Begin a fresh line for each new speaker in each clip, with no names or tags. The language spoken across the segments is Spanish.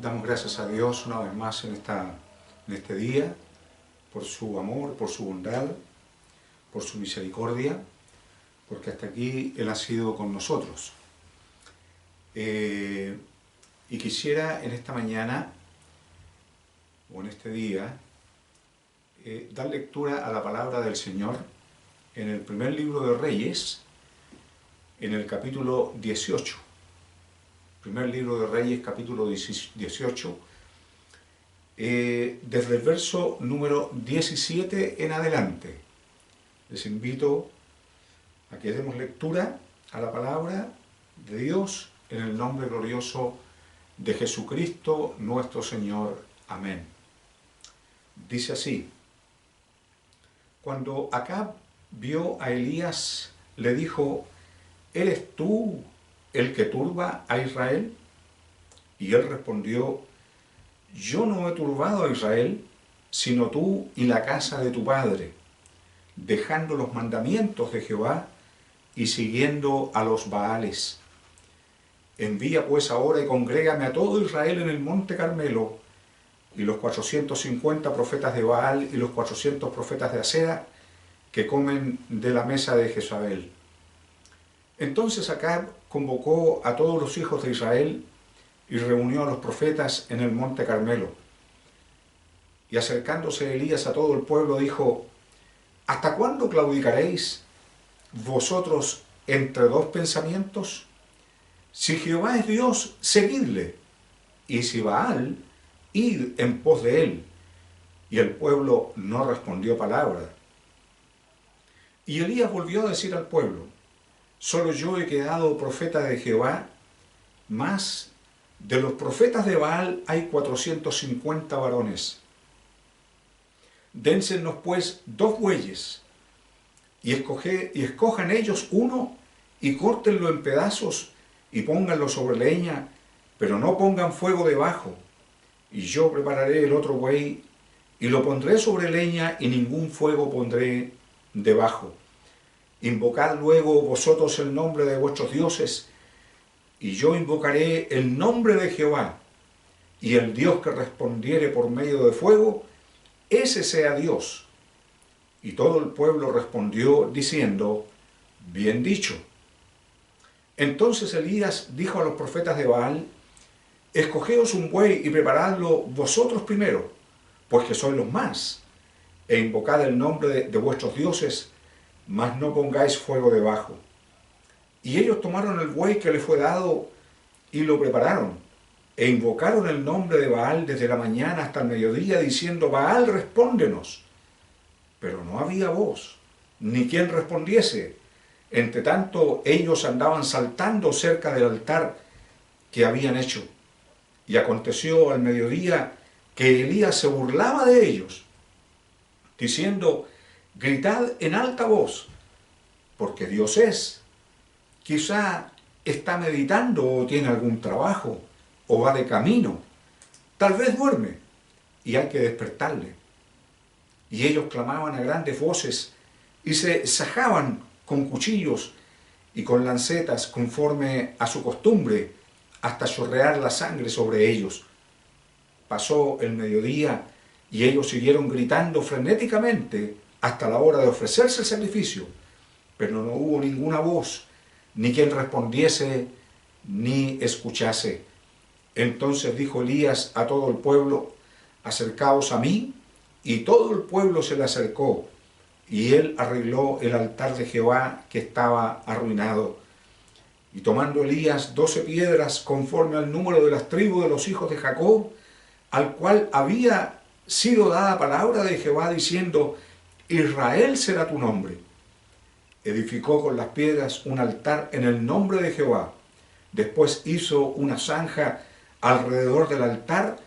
Damos gracias a Dios una vez más en este día, por su amor, por su bondad, por su misericordia, porque hasta aquí Él ha sido con nosotros. Y quisiera en esta mañana, o en este día, dar lectura a la palabra del Señor en el primer libro de Reyes, en el capítulo 18. Primer libro de Reyes, capítulo 18, desde el verso número 17 en adelante. Les invito a que demos lectura a la palabra de Dios en el nombre glorioso de Jesucristo nuestro Señor. Amén. Dice así: Cuando Acab vio a Elías, le dijo: ¿Eres tú el que turba a Israel? Y él respondió: Yo no he turbado a Israel, sino tú y la casa de tu padre, dejando los mandamientos de Jehová y siguiendo a los Baales. Envía pues ahora y congrégame a todo Israel en el monte Carmelo, y los 450 profetas de Baal y los 400 profetas de Asera, que comen de la mesa de Jezabel. Entonces Acab convocó a todos los hijos de Israel y reunió a los profetas en el monte Carmelo. Y acercándose Elías a todo el pueblo dijo: ¿Hasta cuándo claudicaréis vosotros entre dos pensamientos? Si Jehová es Dios, seguidle, y si Baal, id en pos de él. Y el pueblo no respondió palabra. Y Elías volvió a decir al pueblo: Solo yo he quedado profeta de Jehová, mas de los profetas de Baal hay 450 varones. Dénsenos pues 2 bueyes, y escojan ellos uno, y córtenlo en pedazos, y pónganlo sobre leña, pero no pongan fuego debajo. Y yo prepararé el otro buey, y lo pondré sobre leña, y ningún fuego pondré debajo. Invocad luego vosotros el nombre de vuestros dioses, y yo invocaré el nombre de Jehová, y el Dios que respondiere por medio de fuego, ese sea Dios. Y todo el pueblo respondió diciendo: Bien dicho. Entonces Elías dijo a los profetas de Baal: Escogeos un buey y preparadlo vosotros primero, pues que sois los más, e invocad el nombre de vuestros dioses, mas no pongáis fuego debajo. Y ellos tomaron el buey que les fue dado y lo prepararon, e invocaron el nombre de Baal desde la mañana hasta el mediodía, diciendo: Baal, respóndenos. Pero no había voz, ni quien respondiese. Entre tanto, ellos andaban saltando cerca del altar que habían hecho. Y aconteció al mediodía que Elías se burlaba de ellos, diciendo: Gritad en alta voz, porque Dios es. Quizá está meditando o tiene algún trabajo, o va de camino. Tal vez duerme, y hay que despertarle. Y ellos clamaban a grandes voces, y se sajaban con cuchillos y con lancetas conforme a su costumbre, hasta chorrear la sangre sobre ellos. Pasó el mediodía, y ellos siguieron gritando frenéticamente hasta la hora de ofrecerse el sacrificio, pero no hubo ninguna voz, ni quien respondiese, ni escuchase. Entonces dijo Elías a todo el pueblo: Acercaos a mí. Y todo el pueblo se le acercó, y él arregló el altar de Jehová que estaba arruinado. Y tomando Elías 12 piedras conforme al número de las tribus de los hijos de Jacob, al cual había sido dada palabra de Jehová diciendo: Israel será tu nombre, edificó con las piedras un altar en el nombre de Jehová. Después hizo una zanja alrededor del altar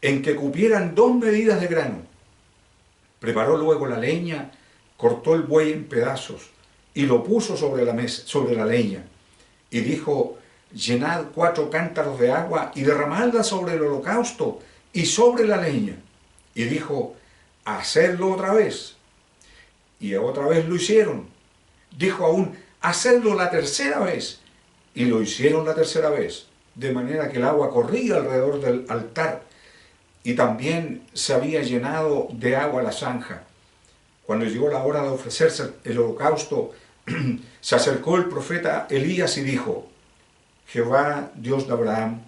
en que cupieran 2 medidas de grano. Preparó luego la leña, cortó el buey en pedazos y lo puso sobre la mesa, sobre la leña. Y dijo: Llenad 4 cántaros de agua y derramadla sobre el holocausto y sobre la leña. Y dijo: Hacedlo otra vez. Y otra vez lo hicieron. Dijo aún: Hacedlo la tercera vez. Y lo hicieron la tercera vez. de manera que el agua corría alrededor del altar, y también se había llenado de agua la zanja. Cuando llegó la hora de ofrecerse el holocausto, se acercó el profeta Elías y dijo: Jehová, Dios de Abraham,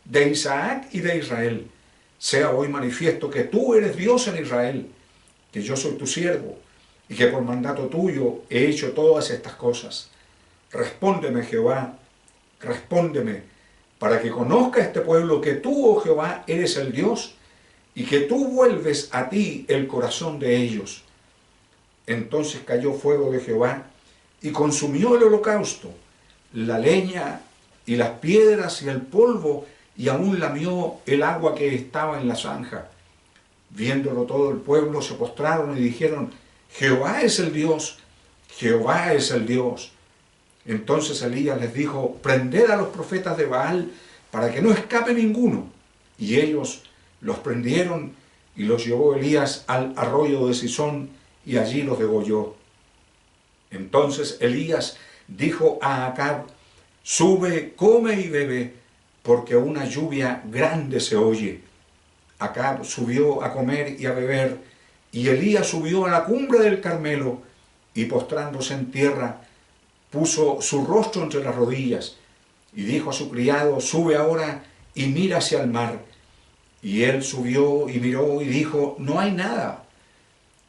de Isaac y de Israel, sea hoy manifiesto que tú eres Dios en Israel, que yo soy tu siervo, y que por mandato tuyo he hecho todas estas cosas. Respóndeme, Jehová, respóndeme, para que conozca este pueblo que tú, oh Jehová, eres el Dios, y que tú vuelves a ti el corazón de ellos. Entonces cayó fuego de Jehová, y consumió el holocausto, la leña y las piedras y el polvo, y aún lamió el agua que estaba en la zanja. Viéndolo todo el pueblo se postraron y dijeron: Jehová es el Dios, Jehová es el Dios. Entonces Elías les dijo: prended a los profetas de Baal, para que no escape ninguno. Y ellos los prendieron, y los llevó Elías al arroyo de Cisón, y allí los degolló. Entonces Elías dijo a Acab: sube, come y bebe, porque una lluvia grande se oye. Acab subió a comer y a beber, y Elías subió a la cumbre del Carmelo, y postrándose en tierra, puso su rostro entre las rodillas, y dijo a su criado: sube ahora y mira hacia el mar. Y él subió y miró y dijo: no hay nada.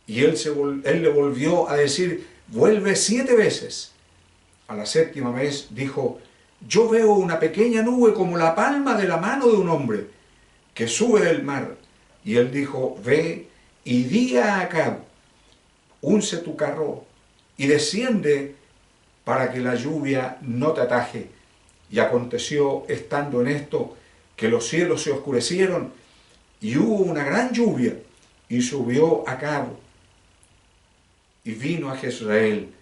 Y él le volvió a decir: vuelve 7 veces. A la 7ª vez dijo: yo veo una pequeña nube como la palma de la mano de un hombre, que sube del mar. Y él dijo: ve y di a Acab: unce tu carro y desciende, para que la lluvia no te ataje. Y aconteció, estando en esto, que los cielos se oscurecieron, y hubo una gran lluvia, y subió Acab, y vino a Jezreel.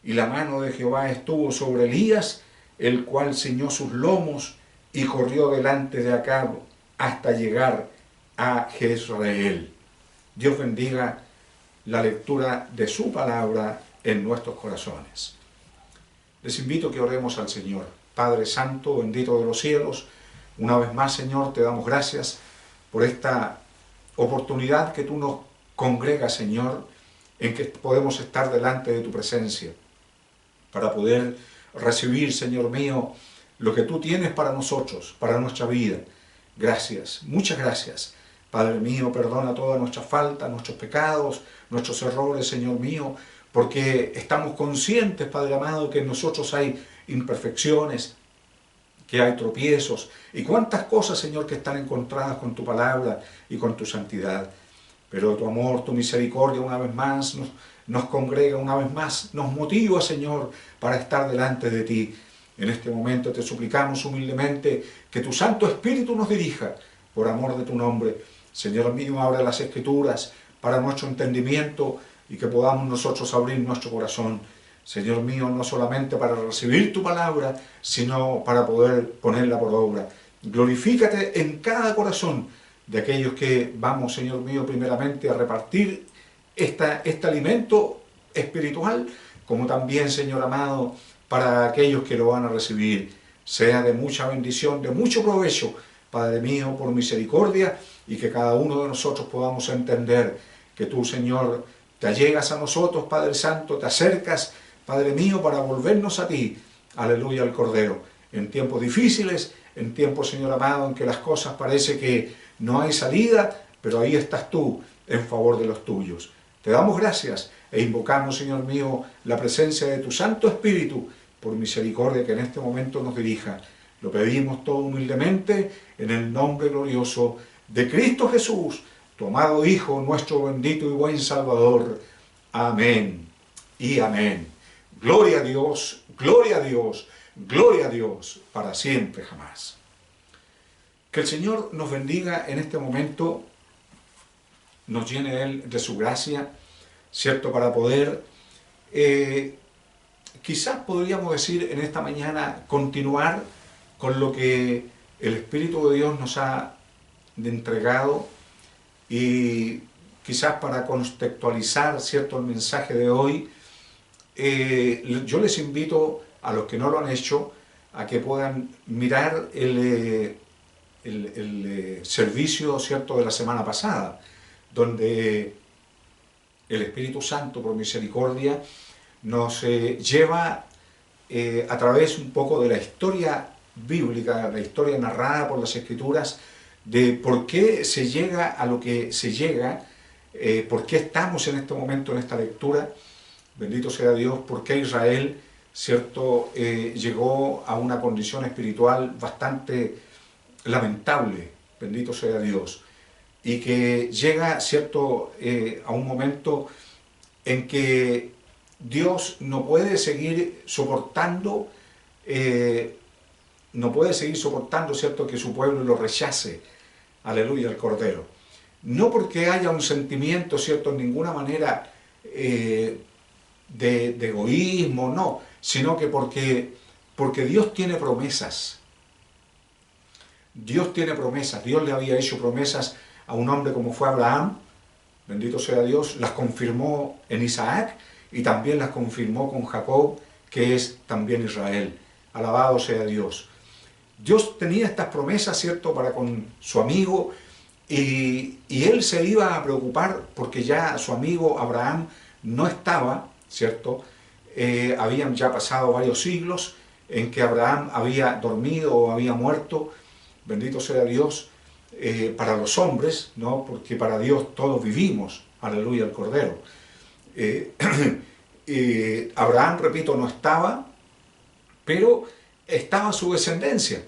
Y la mano de Jehová estuvo sobre Elías, el cual ciñó sus lomos, y corrió delante de Acab, hasta llegar a Jezreel. Dios bendiga la lectura de su palabra en nuestros corazones. Les invito a que oremos al Señor. Padre Santo, bendito de los cielos, una vez más, Señor, te damos gracias por esta oportunidad que tú nos congregas, Señor, en que podemos estar delante de tu presencia, para poder recibir, Señor mío, lo que tú tienes para nosotros, para nuestra vida. Gracias, muchas gracias. Padre mío, perdona todas nuestras faltas, nuestros pecados, nuestros errores, Señor mío, porque estamos conscientes, Padre amado, que en nosotros hay imperfecciones, que hay tropiezos, y cuántas cosas, Señor, que están encontradas con tu palabra y con tu santidad. Pero tu amor, tu misericordia, una vez más, nos congrega, una vez más, nos motiva, Señor, para estar delante de ti. En este momento te suplicamos humildemente que tu Santo Espíritu nos dirija, por amor de tu nombre. Señor mío, abre las Escrituras para nuestro entendimiento, y que podamos nosotros abrir nuestro corazón, Señor mío, no solamente para recibir tu palabra, sino para poder ponerla por obra. Glorifícate en cada corazón de aquellos que vamos, Señor mío, primeramente a repartir este alimento espiritual, como también, Señor amado, para aquellos que lo van a recibir. Sea de mucha bendición, de mucho provecho, Padre mío, por misericordia, y que cada uno de nosotros podamos entender que tú, Señor, te allegas a nosotros, Padre Santo, te acercas, Padre mío, para volvernos a ti. Aleluya al Cordero. En tiempos difíciles, en tiempos, Señor amado, en que las cosas parece que no hay salida, pero ahí estás tú en favor de los tuyos. Te damos gracias e invocamos, Señor mío, la presencia de tu Santo Espíritu, por misericordia, que en este momento nos dirija. Lo pedimos todo humildemente en el nombre glorioso de Cristo Jesús, tu amado Hijo, nuestro bendito y buen Salvador. Amén y amén. Gloria a Dios, gloria a Dios, gloria a Dios, para siempre jamás. Que el Señor nos bendiga en este momento, nos llene Él de su gracia, ¿cierto? Para poder, quizás podríamos decir en esta mañana, continuar con lo que el Espíritu de Dios nos ha entregado, y quizás para contextualizar, ¿cierto?, el mensaje de hoy, yo les invito a los que no lo han hecho a que puedan mirar el servicio, ¿cierto?, de la semana pasada, donde el Espíritu Santo, por misericordia, nos lleva a través un poco de la historia bíblica, la historia narrada por las Escrituras, de por qué se llega a lo que se llega, por qué estamos en este momento en esta lectura. Bendito sea Dios, por qué Israel, ¿cierto?, llegó a una condición espiritual bastante lamentable, bendito sea Dios, y que llega, ¿cierto?, a un momento en que Dios no puede seguir soportando, ¿cierto?, que su pueblo lo rechace, aleluya, al Cordero. No porque haya un sentimiento, ¿cierto?, en ninguna manera de egoísmo, no, sino que porque Dios tiene promesas. Dios tiene promesas. Dios le había hecho promesas a un hombre como fue Abraham, bendito sea Dios, las confirmó en Isaac y también las confirmó con Jacob, que es también Israel. Alabado sea Dios. Dios tenía estas promesas, ¿cierto?, para con su amigo, y él se iba a preocupar porque ya su amigo Abraham no estaba, ¿cierto? Habían ya pasado varios siglos en que Abraham había dormido o había muerto, bendito sea Dios, para los hombres, ¿no?, porque para Dios todos vivimos, aleluya al Cordero. Abraham, repito, no estaba, pero estaba su descendencia,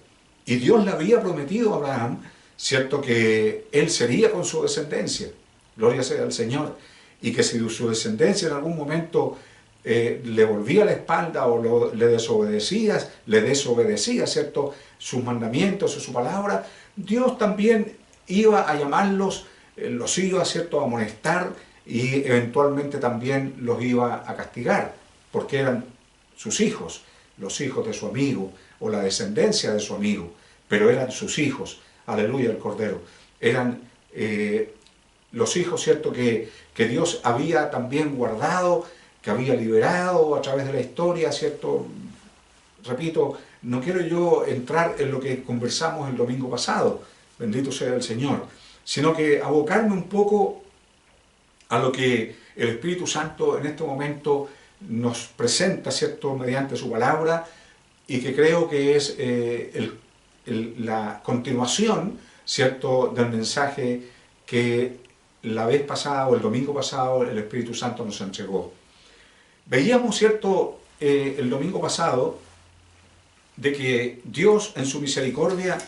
y Dios le había prometido a Abraham, ¿cierto?, que él sería con su descendencia, gloria sea al Señor, y que si su descendencia en algún momento le volvía la espalda o le desobedecía, ¿cierto?, sus mandamientos o su palabra, Dios también iba a llamarlos, los iba, ¿cierto?, a amonestar, y eventualmente también los iba a castigar, porque eran sus hijos, los hijos de su amigo, o la descendencia de su amigo, pero eran sus hijos, aleluya el Cordero, eran los hijos, ¿cierto?, que Dios había también guardado, que había liberado a través de la historia, ¿cierto? Repito, no quiero yo entrar en lo que conversamos el domingo pasado, bendito sea el Señor, sino que abocarme un poco a lo que el Espíritu Santo en este momento nos presenta, ¿cierto?, mediante su palabra, y que creo que es la continuación, ¿cierto?, del mensaje que la vez pasada o el domingo pasado el Espíritu Santo nos entregó. Veíamos, ¿cierto?, el domingo pasado, de que Dios en su misericordia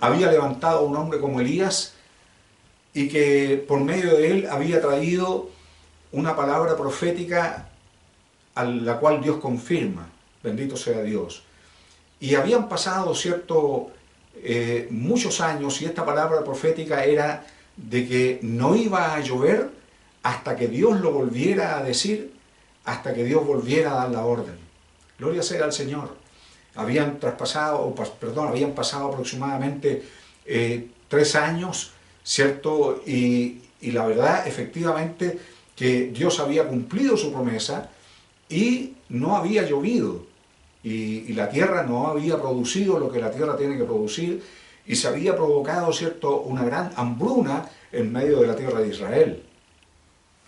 había levantado a un hombre como Elías, y que por medio de él había traído una palabra profética a la cual Dios confirma, bendito sea Dios. Y habían pasado, ¿cierto?, muchos años, y esta palabra profética era de que no iba a llover hasta que Dios lo volviera a decir, hasta que Dios volviera a dar la orden. Gloria sea al Señor. Habían pasado aproximadamente 3 años, ¿cierto? Y la verdad, efectivamente, que Dios había cumplido su promesa y no había llovido. Y la tierra no había producido lo que la tierra tiene que producir, y se había provocado, ¿cierto?, una gran hambruna en medio de la tierra de Israel.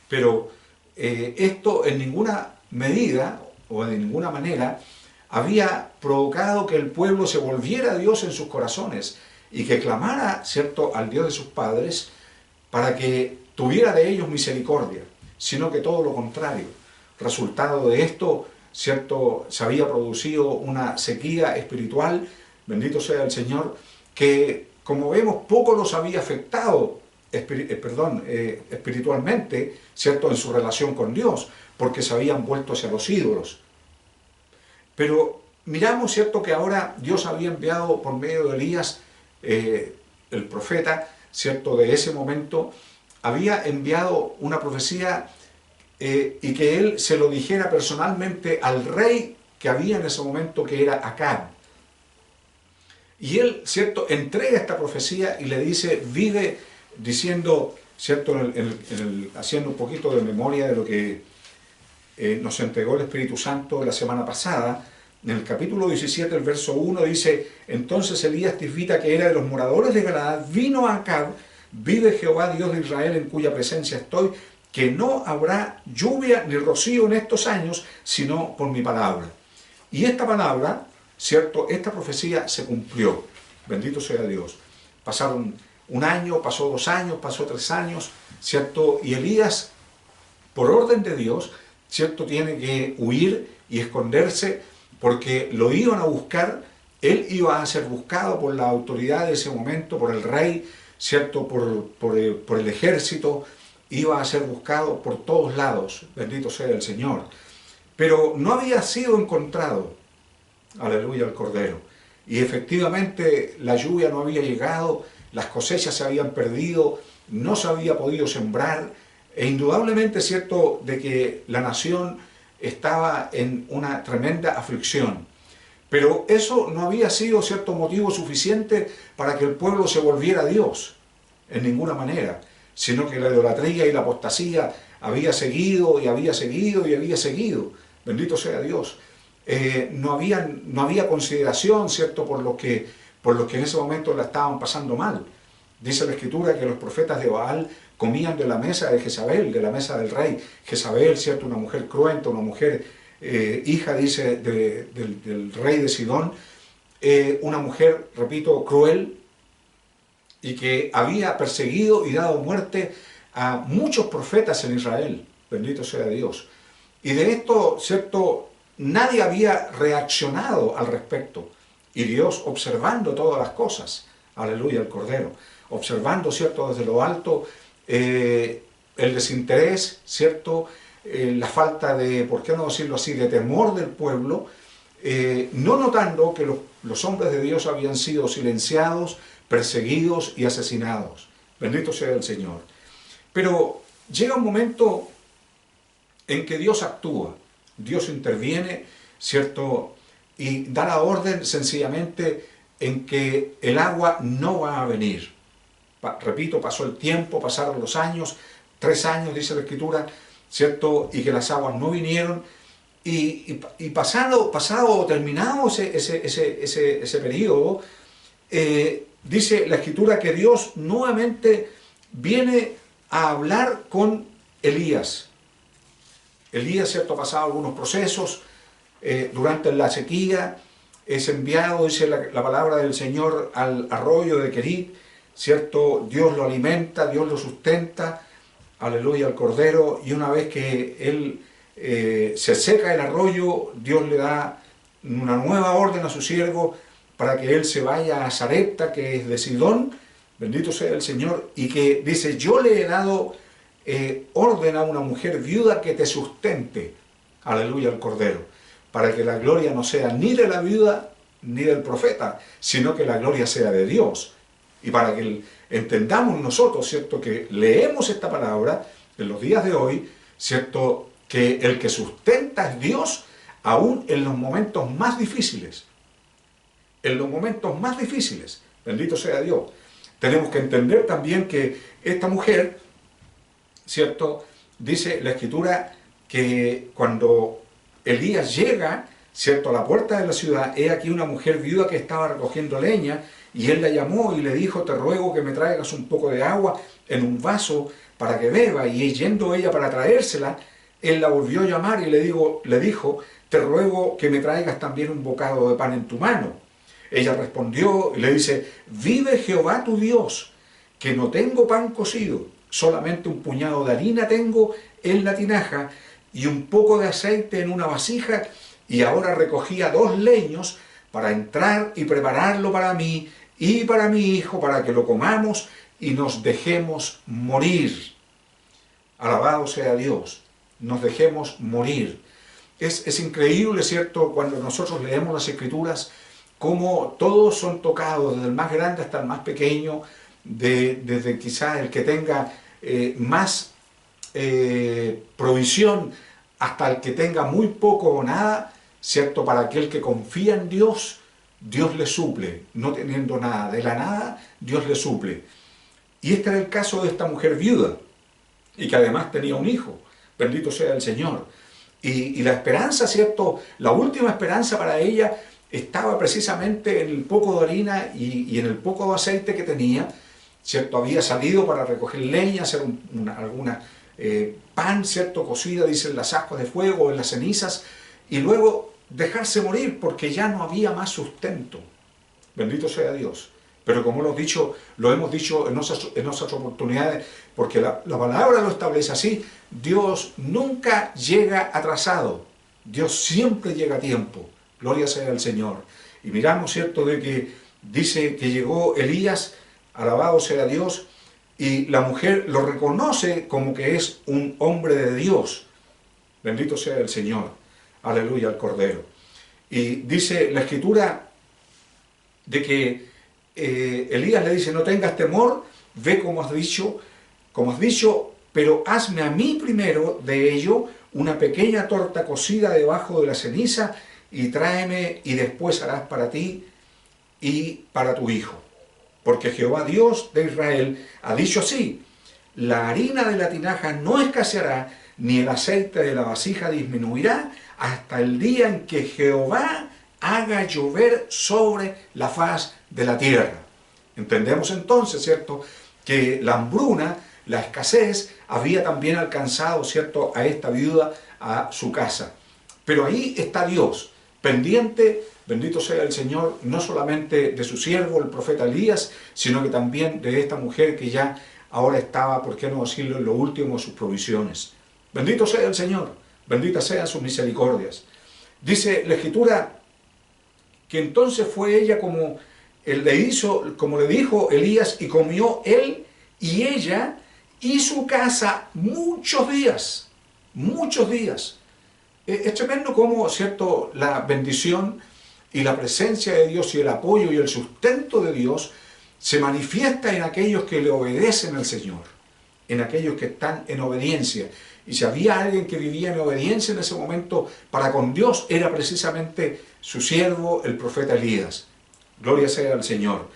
Pero esto en ninguna medida o de ninguna manera había provocado que el pueblo se volviera a Dios en sus corazones y que clamara, ¿cierto?, al Dios de sus padres para que tuviera de ellos misericordia, sino que todo lo contrario. Resultado de esto, ¿cierto?, se había producido una sequía espiritual, bendito sea el Señor, que, como vemos, poco los había afectado espiritualmente, ¿cierto?, en su relación con Dios, porque se habían vuelto hacia los ídolos. Pero miramos, ¿cierto?, que ahora Dios había enviado por medio de Elías, el profeta, ¿cierto?, de ese momento, había enviado una profecía y que él se lo dijera personalmente al rey que había en ese momento, que era Acab. Y él, ¿cierto?, entrega esta profecía y le dice, vive diciendo, ¿cierto?, haciendo un poquito de memoria de lo que nos entregó el Espíritu Santo la semana pasada, en el capítulo 17, el verso 1, dice: entonces Elías Tisbita, que era de los moradores de Galaad, vino a Acab: vive Jehová Dios de Israel, en cuya presencia estoy, que no habrá lluvia ni rocío en estos años, sino por mi palabra. Y esta palabra, ¿cierto?, esta profecía se cumplió. Bendito sea Dios. Pasaron un año, pasó 2 años, pasó 3 años, ¿cierto? Y Elías, por orden de Dios, ¿cierto?, tiene que huir y esconderse, porque lo iban a buscar. Él iba a ser buscado por la autoridad de ese momento, por el rey, ¿cierto?, por el ejército. Iba a ser buscado por todos lados, bendito sea el Señor. Pero no había sido encontrado, aleluya, el Cordero. Y efectivamente la lluvia no había llegado, las cosechas se habían perdido, no se había podido sembrar, e indudablemente es cierto de que la nación estaba en una tremenda aflicción. Pero eso no había sido cierto motivo suficiente para que el pueblo se volviera a Dios, en ninguna manera, sino que la idolatría y la apostasía había seguido y había seguido y había seguido. Bendito sea Dios. No había consideración, ¿cierto?, por los que en ese momento la estaban pasando mal. Dice la Escritura que los profetas de Baal comían de la mesa de Jezabel, de la mesa del rey. Jezabel, ¿cierto?, una mujer cruenta, una mujer hija, dice, del rey de Sidón, una mujer, repito, cruel, y que había perseguido y dado muerte a muchos profetas en Israel. Bendito sea Dios. Y de esto, ¿cierto?, nadie había reaccionado al respecto. Y Dios, observando todas las cosas, aleluya, el Cordero, observando, ¿cierto?, desde lo alto, el desinterés, ¿cierto?, la falta de, ¿por qué no decirlo así?, de temor del pueblo, no notando que los hombres de Dios habían sido silenciados, perseguidos y asesinados. Bendito sea el Señor. Pero llega un momento en que Dios actúa, Dios interviene, ¿cierto?, y da la orden sencillamente en que el agua no va a venir. Repito, pasó el tiempo, pasaron los años, 3 años, dice la Escritura, ¿cierto?, y que las aguas no vinieron, y terminado ese periodo, dice la Escritura que Dios nuevamente viene a hablar con Elías. Elías, ¿cierto?, ha pasado algunos procesos. Durante la sequía es enviado, dice la palabra del Señor, al arroyo de Querit, ¿cierto? Dios lo alimenta, Dios lo sustenta, aleluya, al Cordero, y una vez que él se seca el arroyo, Dios le da una nueva orden a su siervo para que él se vaya a Sarepta, que es de Sidón, bendito sea el Señor, y que dice: yo le he dado orden a una mujer viuda que te sustente, aleluya, al Cordero, para que la gloria no sea ni de la viuda ni del profeta, sino que la gloria sea de Dios. Y para que entendamos nosotros, ¿cierto?, que leemos esta palabra en los días de hoy, ¿cierto?, que el que sustenta es Dios, aún en los momentos más difíciles. En los momentos más difíciles, bendito sea Dios. Tenemos que entender también que esta mujer, ¿cierto?, dice la Escritura que cuando Elías llega, ¿cierto?, a la puerta de la ciudad, he aquí una mujer viuda que estaba recogiendo leña, y él la llamó y le dijo: te ruego que me traigas un poco de agua en un vaso para que beba. Y yendo ella para traérsela, él la volvió a llamar y le dijo: te ruego que me traigas también un bocado de pan en tu mano. Ella respondió y le dice: vive Jehová tu Dios, que no tengo pan cocido, solamente un puñado de harina tengo en la tinaja y un poco de aceite en una vasija, y ahora recogía 2 leños para entrar y prepararlo para mí y para mi hijo, para que lo comamos y nos dejemos morir. Alabado sea Dios, nos dejemos morir. Es increíble, ¿cierto?, cuando nosotros leemos las Escrituras, cómo todos son tocados, desde el más grande hasta el más pequeño, desde quizás el que tenga más provisión hasta el que tenga muy poco o nada, ¿cierto? Para aquel que confía en Dios, Dios le suple, no teniendo nada, de la nada, Dios le suple. Y este era el caso de esta mujer viuda, y que además tenía un hijo, bendito sea el Señor. Y la esperanza, ¿cierto? La última esperanza para ella estaba precisamente en el poco de harina y en el poco de aceite que tenía, ¿cierto? Había salido para recoger leña, hacer alguna pan, ¿cierto? Cocida, dicen, las ascuas de fuego, en las cenizas, y luego dejarse morir porque ya no había más sustento. Bendito sea Dios. Pero como lo hemos dicho en otras oportunidades, porque la palabra lo establece así, Dios nunca llega atrasado. Dios siempre llega a tiempo. Gloria sea al Señor. Y miramos, ¿cierto?, de que dice que llegó Elías, alabado sea Dios, y la mujer lo reconoce como que es un hombre de Dios. Bendito sea el Señor. Aleluya al Cordero. Y dice la Escritura de que Elías le dice, no tengas temor, ve como has dicho, pero hazme a mí primero de ello una pequeña torta cocida debajo de la ceniza y tráeme y después harás para ti y para tu hijo. Porque Jehová Dios de Israel ha dicho así, la harina de la tinaja no escaseará, ni el aceite de la vasija disminuirá, hasta el día en que Jehová haga llover sobre la faz de la tierra. Entendemos entonces, ¿cierto?, que la hambruna, la escasez, había también alcanzado, ¿cierto?, a esta viuda, a su casa. Pero ahí está Dios, pendiente, bendito sea el Señor, no solamente de su siervo, el profeta Elías, sino que también de esta mujer que ya ahora estaba, por qué no decirlo, en lo último de sus provisiones. Bendito sea el Señor, benditas sean sus misericordias. Dice la Escritura que entonces fue ella como le dijo Elías, y comió él y ella y su casa muchos días, muchos días. Es tremendo cómo, ¿cierto?, la bendición y la presencia de Dios y el apoyo y el sustento de Dios se manifiesta en aquellos que le obedecen al Señor, en aquellos que están en obediencia. Y si había alguien que vivía en obediencia en ese momento para con Dios, era precisamente su siervo, el profeta Elías. Gloria sea al Señor.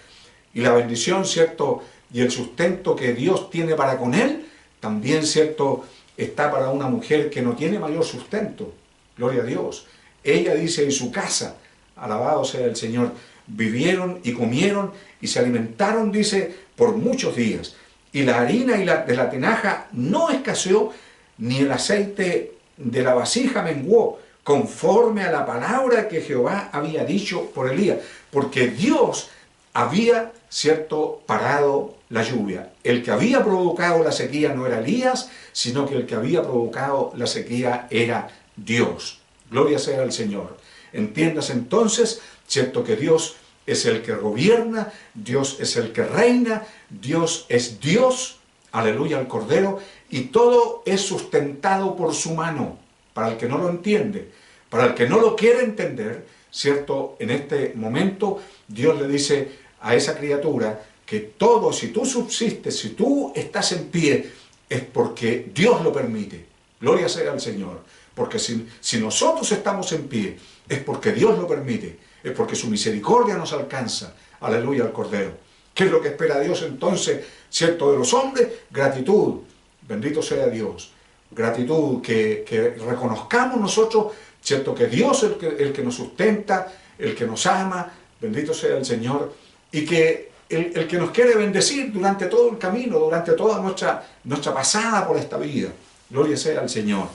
Y la bendición, ¿cierto?, y el sustento que Dios tiene para con él, también, ¿cierto?, está para una mujer que no tiene mayor sustento. Gloria a Dios. Ella dice, en su casa, alabado sea el Señor, vivieron y comieron y se alimentaron, dice, por muchos días. Y la harina de la tinaja no escaseó, ni el aceite de la vasija menguó, conforme a la palabra que Jehová había dicho por Elías. Porque Dios había, ¿cierto?, parado la lluvia. El que había provocado la sequía no era Elías, sino que el que había provocado la sequía era Dios. Gloria sea al Señor. Entiendas entonces, ¿cierto?, que Dios es el que gobierna, Dios es el que reina, Dios es Dios, aleluya al Cordero, y todo es sustentado por su mano. Para el que no lo entiende, para el que no lo quiere entender, ¿cierto?, en este momento Dios le dice a esa criatura que todo, si tú subsistes, si tú estás en pie, es porque Dios lo permite. Gloria sea al Señor. Porque si nosotros estamos en pie, es porque Dios lo permite, es porque su misericordia nos alcanza. Aleluya al Cordero. ¿Qué es lo que espera Dios entonces, cierto, de los hombres? Gratitud. Bendito sea Dios. Gratitud, que reconozcamos nosotros, cierto, que Dios es el que nos sustenta, el que nos ama, bendito sea el Señor, y que el que nos quiere bendecir durante todo el camino, durante toda nuestra pasada por esta vida. Gloria sea al Señor.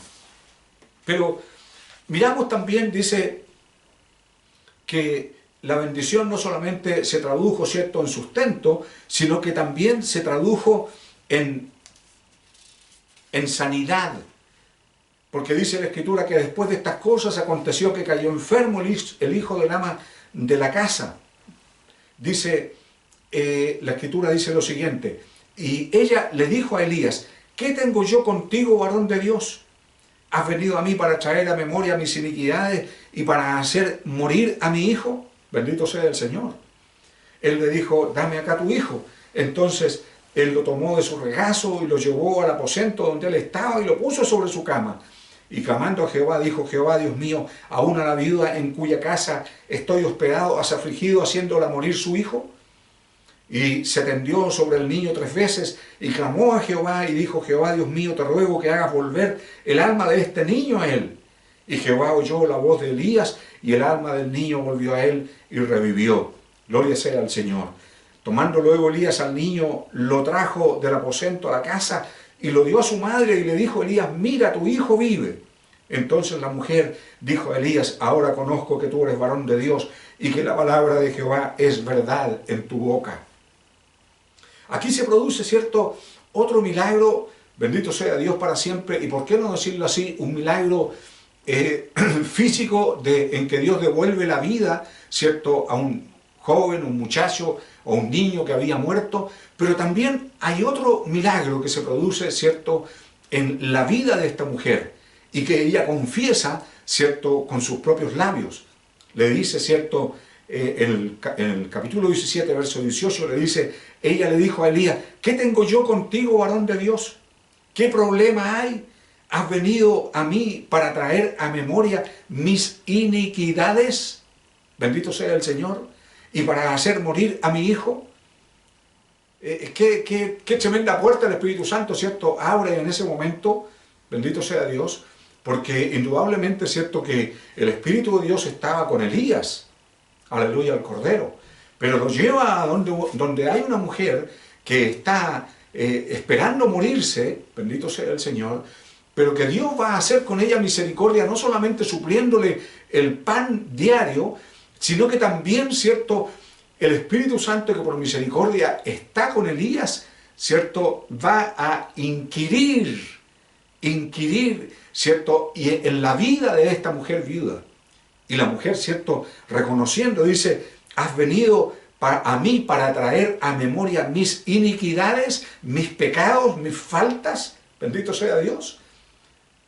Pero miramos también, dice, que la bendición no solamente se tradujo, ¿cierto?, en sustento, sino que también se tradujo en sanidad. Porque dice la Escritura que después de estas cosas aconteció que cayó enfermo el hijo del ama de la casa. Dice, la Escritura dice lo siguiente, y ella le dijo a Elías, ¿qué tengo yo contigo, varón de Dios? ¿Has venido a mí para traer a memoria mis iniquidades y para hacer morir a mi hijo? Bendito sea el Señor. Él le dijo, dame acá tu hijo. Entonces él lo tomó de su regazo y lo llevó al aposento donde él estaba y lo puso sobre su cama. Y clamando a Jehová, dijo, Jehová, Dios mío, aún a la viuda en cuya casa estoy hospedado, ¿has afligido haciéndola morir su hijo? Y se tendió sobre el niño 3 veces y clamó a Jehová y dijo, Jehová, Dios mío, te ruego que hagas volver el alma de este niño a él. Y Jehová oyó la voz de Elías, y el alma del niño volvió a él y revivió. Gloria sea al Señor. Tomando luego Elías al niño, lo trajo del aposento a la casa y lo dio a su madre y le dijo Elías: mira, tu hijo vive. Entonces la mujer dijo a Elías: ahora conozco que tú eres varón de Dios y que la palabra de Jehová es verdad en tu boca. Aquí se produce, ¿cierto?, otro milagro, bendito sea Dios para siempre, y por qué no decirlo así, un milagro físico en que Dios devuelve la vida, ¿cierto?, a un joven, un muchacho o un niño que había muerto, pero también hay otro milagro que se produce, ¿cierto?, en la vida de esta mujer y que ella confiesa, ¿cierto?, con sus propios labios. Le dice, ¿cierto?, en el capítulo 17, verso 18, le dice, ella le dijo a Elías: ¿qué tengo yo contigo, varón de Dios? ¿Qué problema hay? ¿Has venido a mí para traer a memoria mis iniquidades? Bendito sea el Señor. ¿Y para hacer morir a mi hijo? Qué tremenda puerta el Espíritu Santo, ¿cierto?, abre en ese momento, bendito sea Dios, porque indudablemente es cierto que el Espíritu de Dios estaba con Elías, aleluya al Cordero, pero lo lleva a donde hay una mujer que está esperando morirse, bendito sea el Señor, pero que Dios va a hacer con ella misericordia, no solamente supliéndole el pan diario, sino que también, ¿cierto?, el Espíritu Santo, que por misericordia está con Elías, ¿cierto?, va a inquirir, ¿cierto?, y en la vida de esta mujer viuda. Y la mujer, ¿cierto?, reconociendo, dice: has venido a mí para traer a memoria mis iniquidades, mis pecados, mis faltas, bendito sea Dios.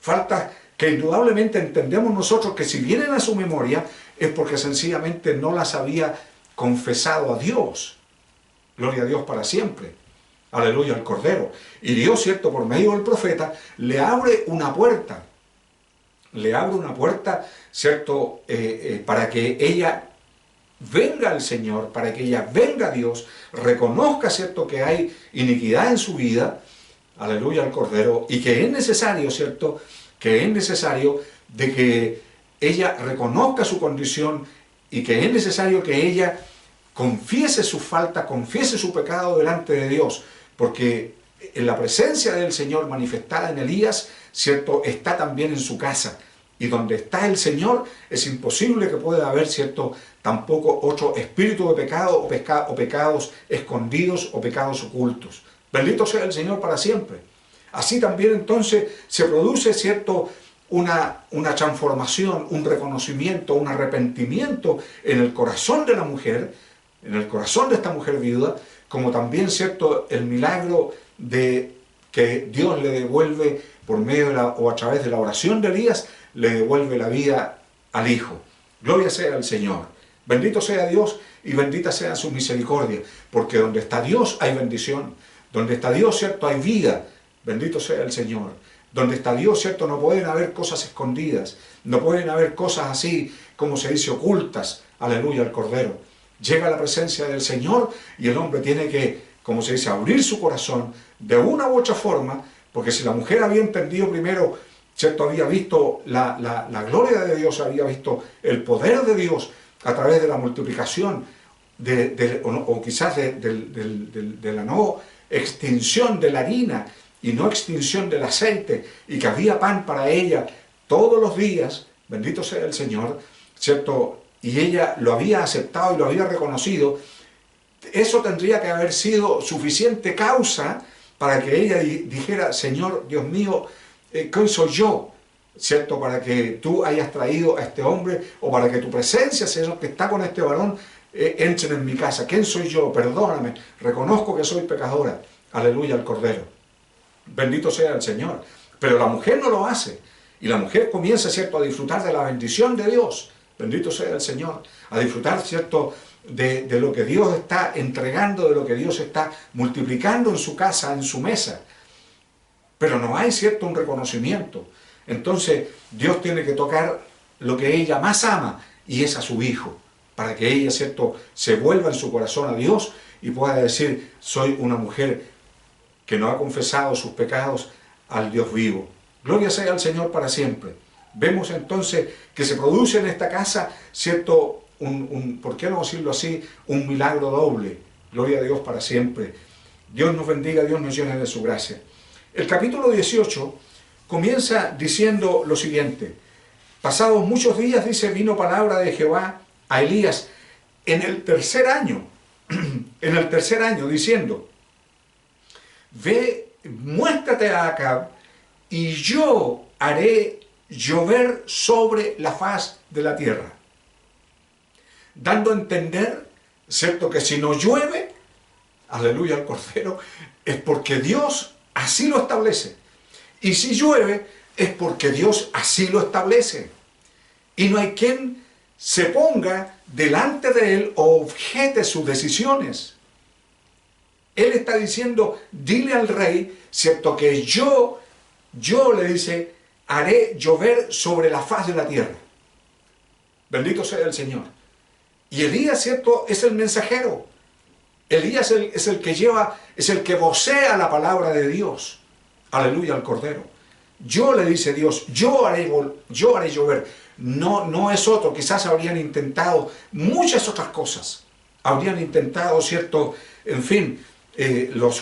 Faltas que indudablemente entendemos nosotros que si vienen a su memoria es porque sencillamente no las había confesado a Dios. Gloria a Dios para siempre. Aleluya al Cordero. Y Dios, ¿cierto?, por medio del profeta, le abre una puerta. Le abre una puerta, ¿cierto?, para que ella venga al Señor, para que ella venga a Dios, reconozca, ¿cierto?, que hay iniquidad en su vida, aleluya al Cordero, y que es necesario, ¿cierto?, que es necesario de que ella reconozca su condición y que es necesario que ella confiese su falta, confiese su pecado delante de Dios, porque en la presencia del Señor manifestada en Elías, ¿cierto?, está también en su casa. Y donde está el Señor es imposible que pueda haber, ¿cierto?, tampoco otro espíritu de pecado o pecados escondidos o pecados ocultos. Bendito sea el Señor para siempre. Así también entonces se produce, ¿cierto?, una transformación, un reconocimiento, un arrepentimiento en el corazón de la mujer, en el corazón de esta mujer viuda, como también, ¿cierto?, el milagro de que Dios le devuelve por medio o a través de la oración de Elías, le devuelve la vida al Hijo. Gloria sea al Señor. Bendito sea Dios y bendita sea su misericordia, porque donde está Dios hay bendición. Donde está Dios, ¿cierto?, hay vida. Bendito sea el Señor. Donde está Dios, ¿cierto?, no pueden haber cosas escondidas. No pueden haber cosas así, como se dice, ocultas. Aleluya al Cordero. Llega la presencia del Señor y el hombre tiene que, como se dice, abrir su corazón de una u otra forma, porque si la mujer había entendido primero, ¿cierto?, había visto la gloria de Dios, había visto el poder de Dios a través de la multiplicación, o quizás de la no extinción de la harina y no extinción del aceite, y que había pan para ella todos los días, bendito sea el Señor, ¿cierto?, y ella lo había aceptado y lo había reconocido, eso tendría que haber sido suficiente causa para que ella dijera: Señor, Dios mío, ¿quién soy yo? ¿Cierto? Para que tú hayas traído a este hombre, o para que tu presencia, Señor, que está con este varón, entren en mi casa. ¿Quién soy yo? Perdóname, reconozco que soy pecadora. Aleluya al Cordero. Bendito sea el Señor. Pero la mujer no lo hace. Y la mujer comienza, ¿cierto?, a disfrutar de la bendición de Dios. Bendito sea el Señor. A disfrutar, ¿cierto?, de lo que Dios está entregando, de lo que Dios está multiplicando en su casa, en su mesa. Pero no hay, ¿cierto?, un reconocimiento. Entonces Dios tiene que tocar lo que ella más ama, y es a su hijo, para que ella, ¿cierto?, se vuelva en su corazón a Dios y pueda decir: soy una mujer que no ha confesado sus pecados al Dios vivo. Gloria sea al Señor para siempre. Vemos entonces que se produce en esta casa, ¿cierto? ¿Por qué no decirlo así? Un milagro doble. Gloria a Dios para siempre. Dios nos bendiga, Dios nos llene de su gracia. El capítulo 18 comienza diciendo lo siguiente. Pasados muchos días, dice, vino palabra de Jehová a Elías en el tercer año, diciendo, ve, muéstrate a Acab, y yo haré llover sobre la faz de la tierra. Dando a entender, ¿cierto?, que si no llueve, aleluya al Cordero, es porque Dios así lo establece. Y si llueve, es porque Dios así lo establece. Y no hay quien se ponga delante de él o objete sus decisiones. Él está diciendo, dile al rey, ¿cierto?, que yo le dice, haré llover sobre la faz de la tierra. Bendito sea el Señor. Y Elías, ¿cierto?, es el mensajero. Elías es el que lleva, es el que vocea la palabra de Dios. Aleluya al Cordero. Yo, le dice Dios, yo haré llover. No es otro. Quizás habrían intentado muchas otras cosas. Habrían intentado, ¿cierto?, en fin,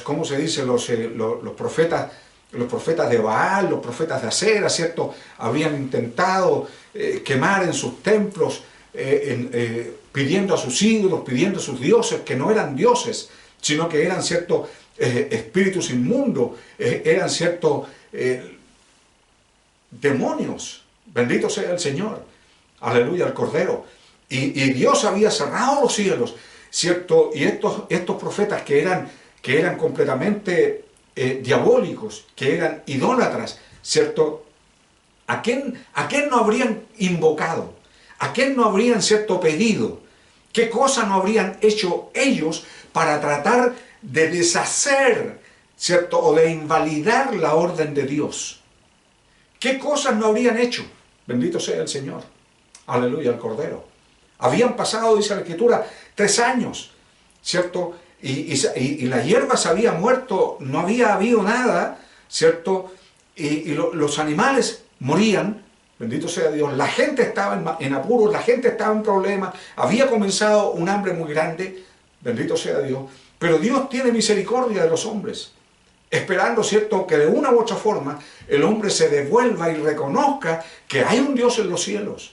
¿cómo se dice? Los profetas de Baal, los profetas de Acera, ¿cierto? Habrían intentado quemar en sus templos, pidiendo a sus ídolos, pidiendo a sus dioses, que no eran dioses, sino que eran, ¿cierto?, espíritus inmundos, eran, ¿cierto?, demonios. Bendito sea el Señor. Aleluya al Cordero. Y Dios había cerrado los cielos, ¿cierto? Y estos profetas que eran completamente diabólicos, que eran idólatras, ¿cierto? ¿A quién no habrían invocado? ¿A quién no habrían, ¿cierto?, pedido? ¿Qué cosa no habrían hecho ellos para tratar de deshacer, ¿cierto?, o de invalidar la orden de Dios? ¿Qué cosas no habrían hecho? Bendito sea el Señor. Aleluya al Cordero. Habían pasado, dice la Escritura, 3 años, ¿cierto? Y la hierba se había muerto, no había habido nada, ¿cierto? Y los animales morían, bendito sea Dios. La gente estaba en apuros, la gente estaba en problemas, había comenzado un hambre muy grande, bendito sea Dios. Pero Dios tiene misericordia de los hombres, esperando, ¿cierto?, que de una u otra forma el hombre se devuelva y reconozca que hay un Dios en los cielos.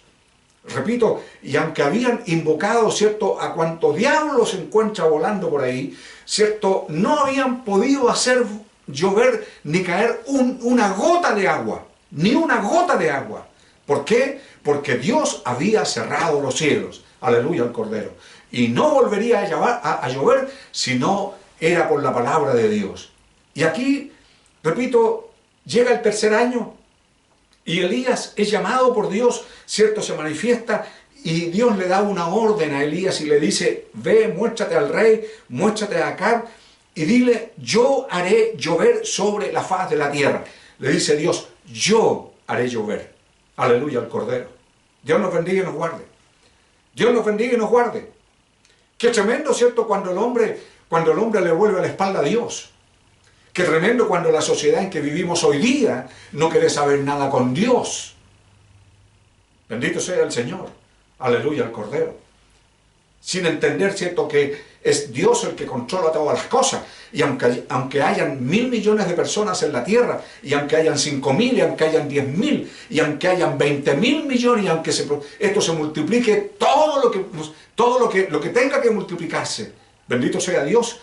Repito, y aunque habían invocado, ¿cierto?, a cuanto diablo se encuentra volando por ahí, ¿cierto?, no habían podido hacer llover ni caer una gota de agua, ni una gota de agua. ¿Por qué? Porque Dios había cerrado los cielos. Aleluya al Cordero. Y no volvería a llover si no era por la palabra de Dios. Y aquí, repito, llega el tercer año y Elías es llamado por Dios, ¿cierto? Se manifiesta y Dios le da una orden a Elías y le dice, ve, muéstrate al rey, muéstrate a Acab y dile, yo haré llover sobre la faz de la tierra. Le dice Dios, yo haré llover. Aleluya al Cordero. Dios nos bendiga y nos guarde. Dios nos bendiga y nos guarde. Qué tremendo, ¿cierto?, cuando el hombre le vuelve la espalda a Dios. Qué tremendo cuando la sociedad en que vivimos hoy día no quiere saber nada con Dios. Bendito sea el Señor. Aleluya al Cordero. Sin entender, ¿cierto?, que es Dios el que controla todas las cosas. Y aunque hayan 1.000 millones de personas en la tierra, y aunque hayan 5.000, y aunque hayan 10.000, y aunque hayan 20.000 millones, y aunque esto se multiplique todo lo que tenga que multiplicarse, bendito sea Dios.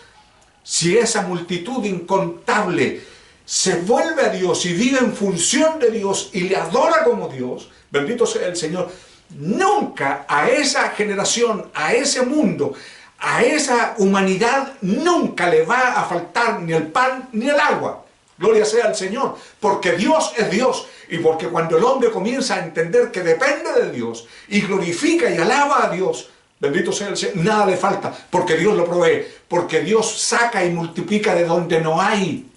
Si esa multitud incontable se vuelve a Dios y vive en función de Dios y le adora como Dios, bendito sea el Señor, nunca a esa generación, a ese mundo, a esa humanidad, nunca le va a faltar ni el pan ni el agua. Gloria sea al Señor, porque Dios es Dios y porque cuando el hombre comienza a entender que depende de Dios y glorifica y alaba a Dios, bendito sea el Señor, nada le falta, porque Dios lo provee, porque Dios saca y multiplica de donde no hay.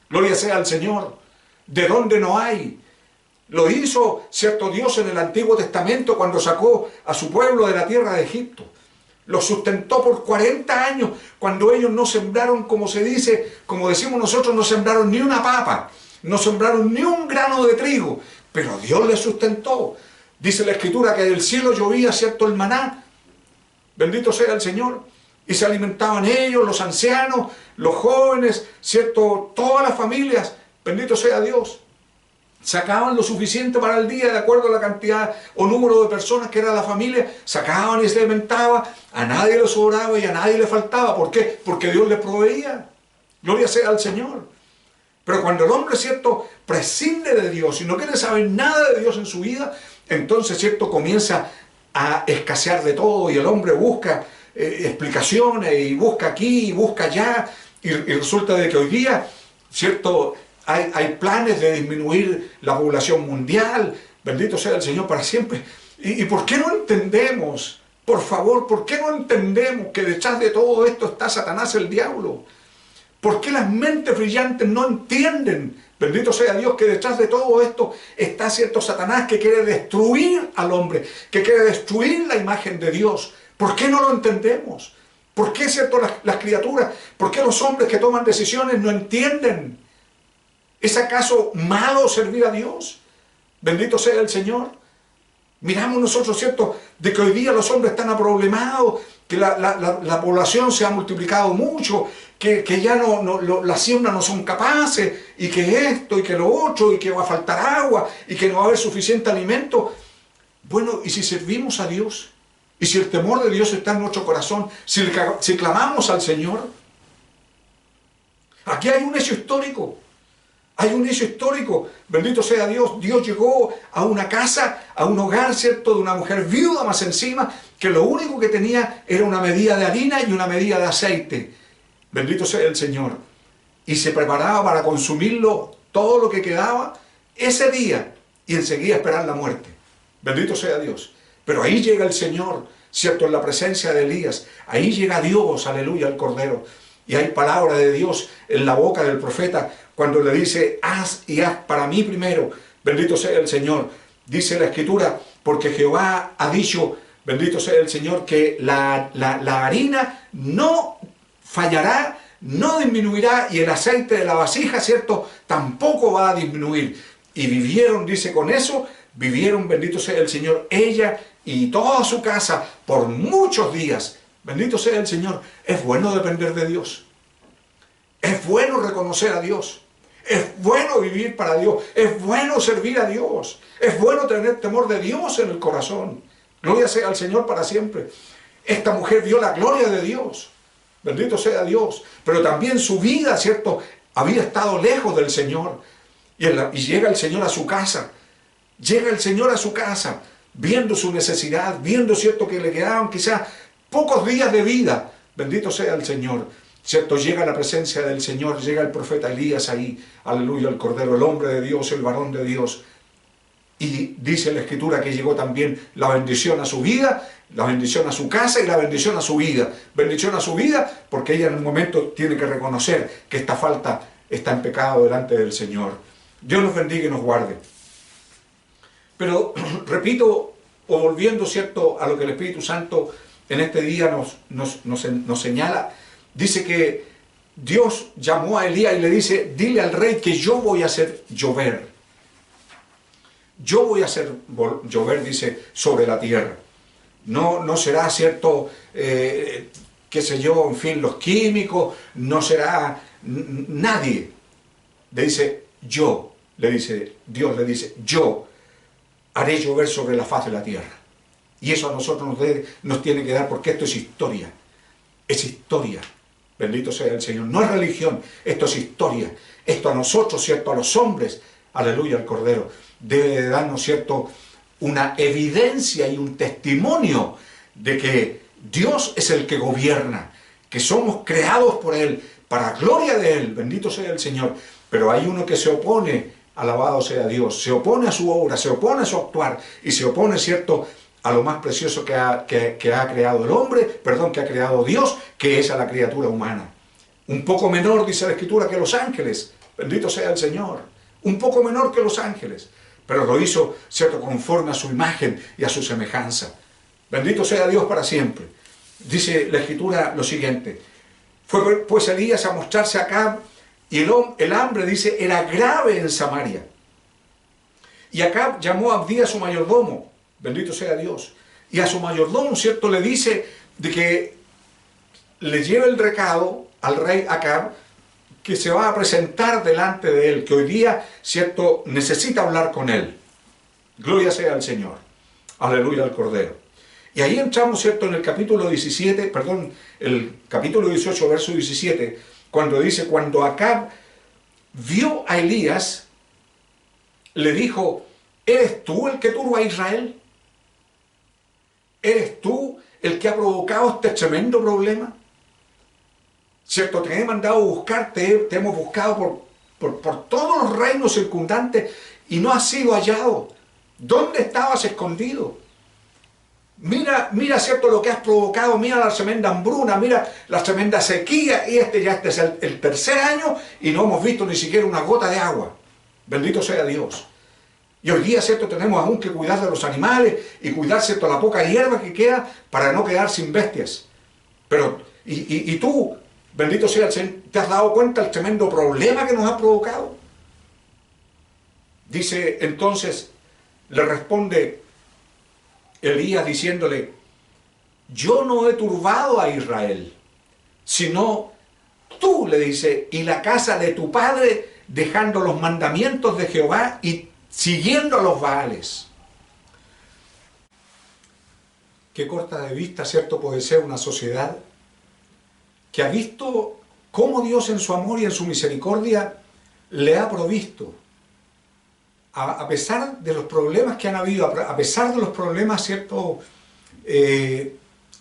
Gloria sea al Señor, de donde no hay. Lo hizo, cierto, Dios en el Antiguo Testamento cuando sacó a su pueblo de la tierra de Egipto. Lo sustentó por 40 años cuando ellos no sembraron, como se dice, como decimos nosotros, no sembraron ni una papa, no sembraron ni un grano de trigo. pero Dios les sustentó. Dice la Escritura que del cielo llovía, ¿cierto?, el maná. Bendito sea el Señor. Y se alimentaban ellos, los ancianos, los jóvenes, ¿cierto?, todas las familias. Bendito sea Dios. Sacaban lo suficiente para el día, de acuerdo a la cantidad o número de personas que era la familia. Sacaban y se alimentaba. A nadie le sobraba y a nadie le faltaba. ¿Por qué? Porque Dios les proveía. Gloria sea al Señor. Pero cuando el hombre, ¿cierto?, prescinde de Dios y no quiere saber nada de Dios en su vida, entonces, ¿cierto?, comienza a escasear de todo y el hombre busca explicaciones y busca aquí y busca allá y resulta de que hoy día, ¿cierto?, hay planes de disminuir la población mundial. Bendito sea el Señor para siempre. ¿Y por qué no entendemos? Por favor, ¿por qué no entendemos que detrás de todo esto está Satanás, el diablo? ¿Por qué las mentes brillantes no entienden? Bendito sea Dios, que detrás de todo esto está cierto Satanás que quiere destruir al hombre, que quiere destruir la imagen de Dios. ¿Por qué no lo entendemos? ¿Por qué, cierto, las criaturas, por qué los hombres que toman decisiones no entienden? ¿Es acaso malo servir a Dios? Bendito sea el Señor. Miramos nosotros, ¿cierto?, de que hoy día los hombres están aproblemados, que la población se ha multiplicado mucho, que ya las siembras no son capaces, y que esto, y que lo otro, y que va a faltar agua, y que no va a haber suficiente alimento. Bueno, ¿y si servimos a Dios? ¿Y si el temor de Dios está en nuestro corazón? ¿Si clamamos al Señor? Aquí hay un hecho histórico. Hay un hecho histórico, bendito sea Dios. Dios llegó a una casa, a un hogar, ¿cierto?, de una mujer viuda más encima, que lo único que tenía era una medida de harina y una medida de aceite. Bendito sea el Señor. Y se preparaba para consumirlo todo lo que quedaba ese día y enseguida esperar la muerte. Bendito sea Dios. Pero ahí llega el Señor, ¿cierto?, en la presencia de Elías. Ahí llega Dios, aleluya, el Cordero. Y hay palabra de Dios en la boca del profeta cuando le dice, haz y haz para mí primero. Bendito sea el Señor. Dice la Escritura, porque Jehová ha dicho, bendito sea el Señor, que la harina no fallará, no disminuirá, y el aceite de la vasija, ¿cierto?, tampoco va a disminuir. Y vivieron, dice, con eso, vivieron, bendito sea el Señor, ella y toda su casa por muchos días. Bendito sea el Señor. Es bueno depender de Dios. Es bueno reconocer a Dios. Es bueno vivir para Dios. Es bueno servir a Dios. Es bueno tener temor de Dios en el corazón. Gloria sea al Señor para siempre. Esta mujer vio la gloria de Dios. Bendito sea Dios. Pero también su vida, ¿cierto?, había estado lejos del Señor. Y llega el Señor a su casa. Llega el Señor a su casa, viendo su necesidad, viendo, ¿cierto?, que le quedaban quizás pocos días de vida. Bendito sea el Señor. ¿Cierto? Llega la presencia del Señor, llega el profeta Elías ahí, aleluya, el Cordero, el hombre de Dios, el varón de Dios. Y dice la Escritura que llegó también la bendición a su vida, la bendición a su casa y la bendición a su vida. Bendición a su vida porque ella en un momento tiene que reconocer que esta falta está en pecado delante del Señor. Dios nos bendiga y nos guarde. Pero repito, o volviendo, ¿cierto?, a lo que el Espíritu Santo en este día nos señala, dice que Dios llamó a Elías y le dice, dile al rey que yo voy a hacer llover. Yo voy a hacer llover, dice, sobre la tierra. No será, ¿cierto?, qué sé yo, en fin, los químicos, no será nadie. Le dice, yo, le dice, Dios le dice, yo haré llover sobre la faz de la tierra. Y eso a nosotros nos tiene que dar, porque esto es historia. Es historia. Bendito sea el Señor. No es religión, esto es historia. Esto a nosotros, ¿cierto?, a los hombres, aleluya, al Cordero, debe de darnos, ¿cierto?, una evidencia y un testimonio de que Dios es el que gobierna, que somos creados por Él, para gloria de Él, bendito sea el Señor. Pero hay uno que se opone, alabado sea Dios, se opone a su obra, se opone a su actuar, y se opone, ¿cierto?, a lo más precioso que ha creado el hombre, perdón, que ha creado Dios, que es a la criatura humana. Un poco menor, dice la Escritura, que los ángeles, bendito sea el Señor, un poco menor que los ángeles, pero lo hizo, ¿cierto?, conforme a su imagen y a su semejanza. Bendito sea Dios para siempre. Dice la Escritura lo siguiente, fue pues Elías a mostrarse acá, y el hambre, dice, era grave en Samaria. Y Acab llamó a Abdías su mayordomo, bendito sea Dios. Y a su mayordomo, ¿cierto?, le dice de que le lleve el recado al rey Acab, que se va a presentar delante de él, que hoy día, ¿cierto?, necesita hablar con él. Gloria sea al Señor. Aleluya al Cordero. Y ahí entramos, ¿cierto?, en el capítulo 17, perdón, el capítulo 18, verso 17, cuando dice, cuando Acab vio a Elías, le dijo, ¿eres tú el que turba a Israel? ¿Eres tú el que ha provocado este tremendo problema? ¿Cierto? Te he mandado a buscarte, te hemos buscado por todos los reinos circundantes y no has sido hallado. ¿Dónde estabas escondido? Mira, ¿cierto?, lo que has provocado, mira la tremenda hambruna, mira la tremenda sequía, y este es el tercer año y no hemos visto ni siquiera una gota de agua. Bendito sea Dios. Y hoy día, ¿cierto?, tenemos aún que cuidar de los animales y cuidar, ¿cierto?, la poca hierba que queda para no quedar sin bestias. Pero, y tú, bendito sea el Señor, ¿te has dado cuenta del tremendo problema que nos ha provocado? Dice entonces, le responde Elías diciéndole, yo no he turbado a Israel, sino tú, le dice, y la casa de tu padre, dejando los mandamientos de Jehová y siguiendo a los Baales. Qué corta de vista, ¿cierto?, puede ser una sociedad que ha visto cómo Dios en su amor y en su misericordia le ha provisto. A pesar de los problemas que han habido, a pesar de los problemas, ¿cierto?,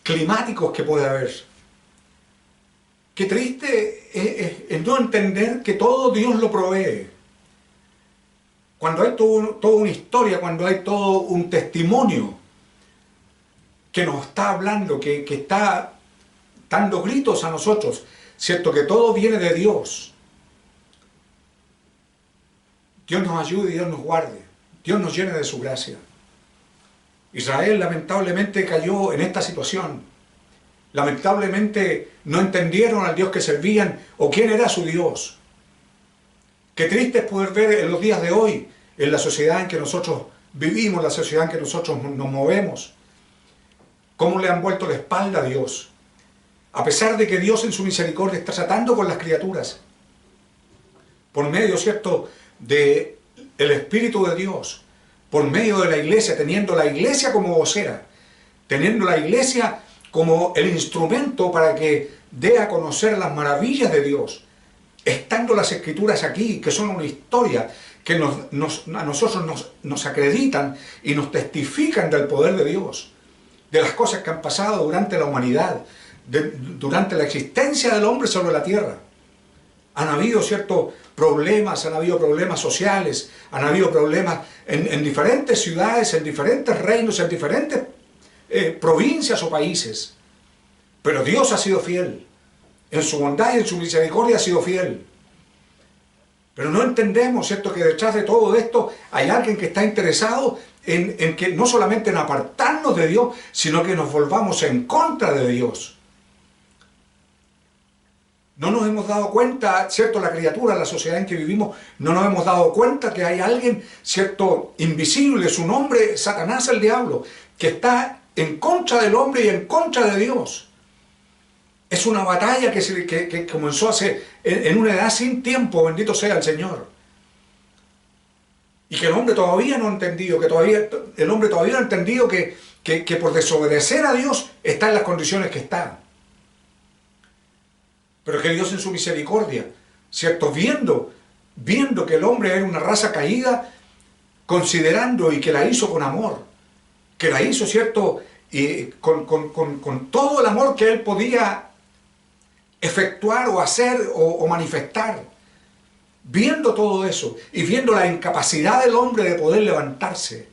climáticos que puede haber. Qué triste es no entender que todo Dios lo provee. Cuando hay toda una historia, cuando hay todo un testimonio que nos está hablando, que está dando gritos a nosotros, ¿cierto?, que todo viene de Dios. Dios nos ayude y Dios nos guarde. Dios nos llene de su gracia. Israel lamentablemente cayó en esta situación. Lamentablemente no entendieron al Dios que servían o quién era su Dios. Qué triste es poder ver en los días de hoy, en la sociedad en que nosotros vivimos, la sociedad en que nosotros nos movemos, cómo le han vuelto la espalda a Dios. A pesar de que Dios en su misericordia está tratando con las criaturas, por medio, ¿cierto?, del Espíritu de Dios, por medio de la iglesia, teniendo la iglesia como vocera, teniendo la iglesia como el instrumento para que dé a conocer las maravillas de Dios, estando las Escrituras aquí, que son una historia que a nosotros nos acreditan y nos testifican del poder de Dios, de las cosas que han pasado durante la humanidad, durante la existencia del hombre sobre la tierra. Han habido ciertos problemas, han habido problemas sociales, han habido problemas en diferentes ciudades, en diferentes reinos, en diferentes provincias o países. Pero Dios ha sido fiel. En su bondad y en su misericordia ha sido fiel. Pero no entendemos, ¿cierto?, que detrás de todo esto hay alguien que está interesado en que no solamente en apartarnos de Dios, sino que nos volvamos en contra de Dios. No nos hemos dado cuenta, ¿cierto?, la criatura, la sociedad en que vivimos, no nos hemos dado cuenta que hay alguien, ¿cierto?, invisible, su nombre, Satanás, el diablo, que está en contra del hombre y en contra de Dios. Es una batalla que comenzó en una edad sin tiempo, bendito sea el Señor. Y que el hombre todavía no ha entendido, el hombre todavía no ha entendido que por desobedecer a Dios está en las condiciones que está. Pero que Dios en su misericordia, ¿cierto?, viendo que el hombre era una raza caída, considerando y que la hizo con amor, que la hizo, ¿cierto?, y con todo el amor que él podía efectuar o hacer o manifestar. Viendo todo eso y viendo la incapacidad del hombre de poder levantarse,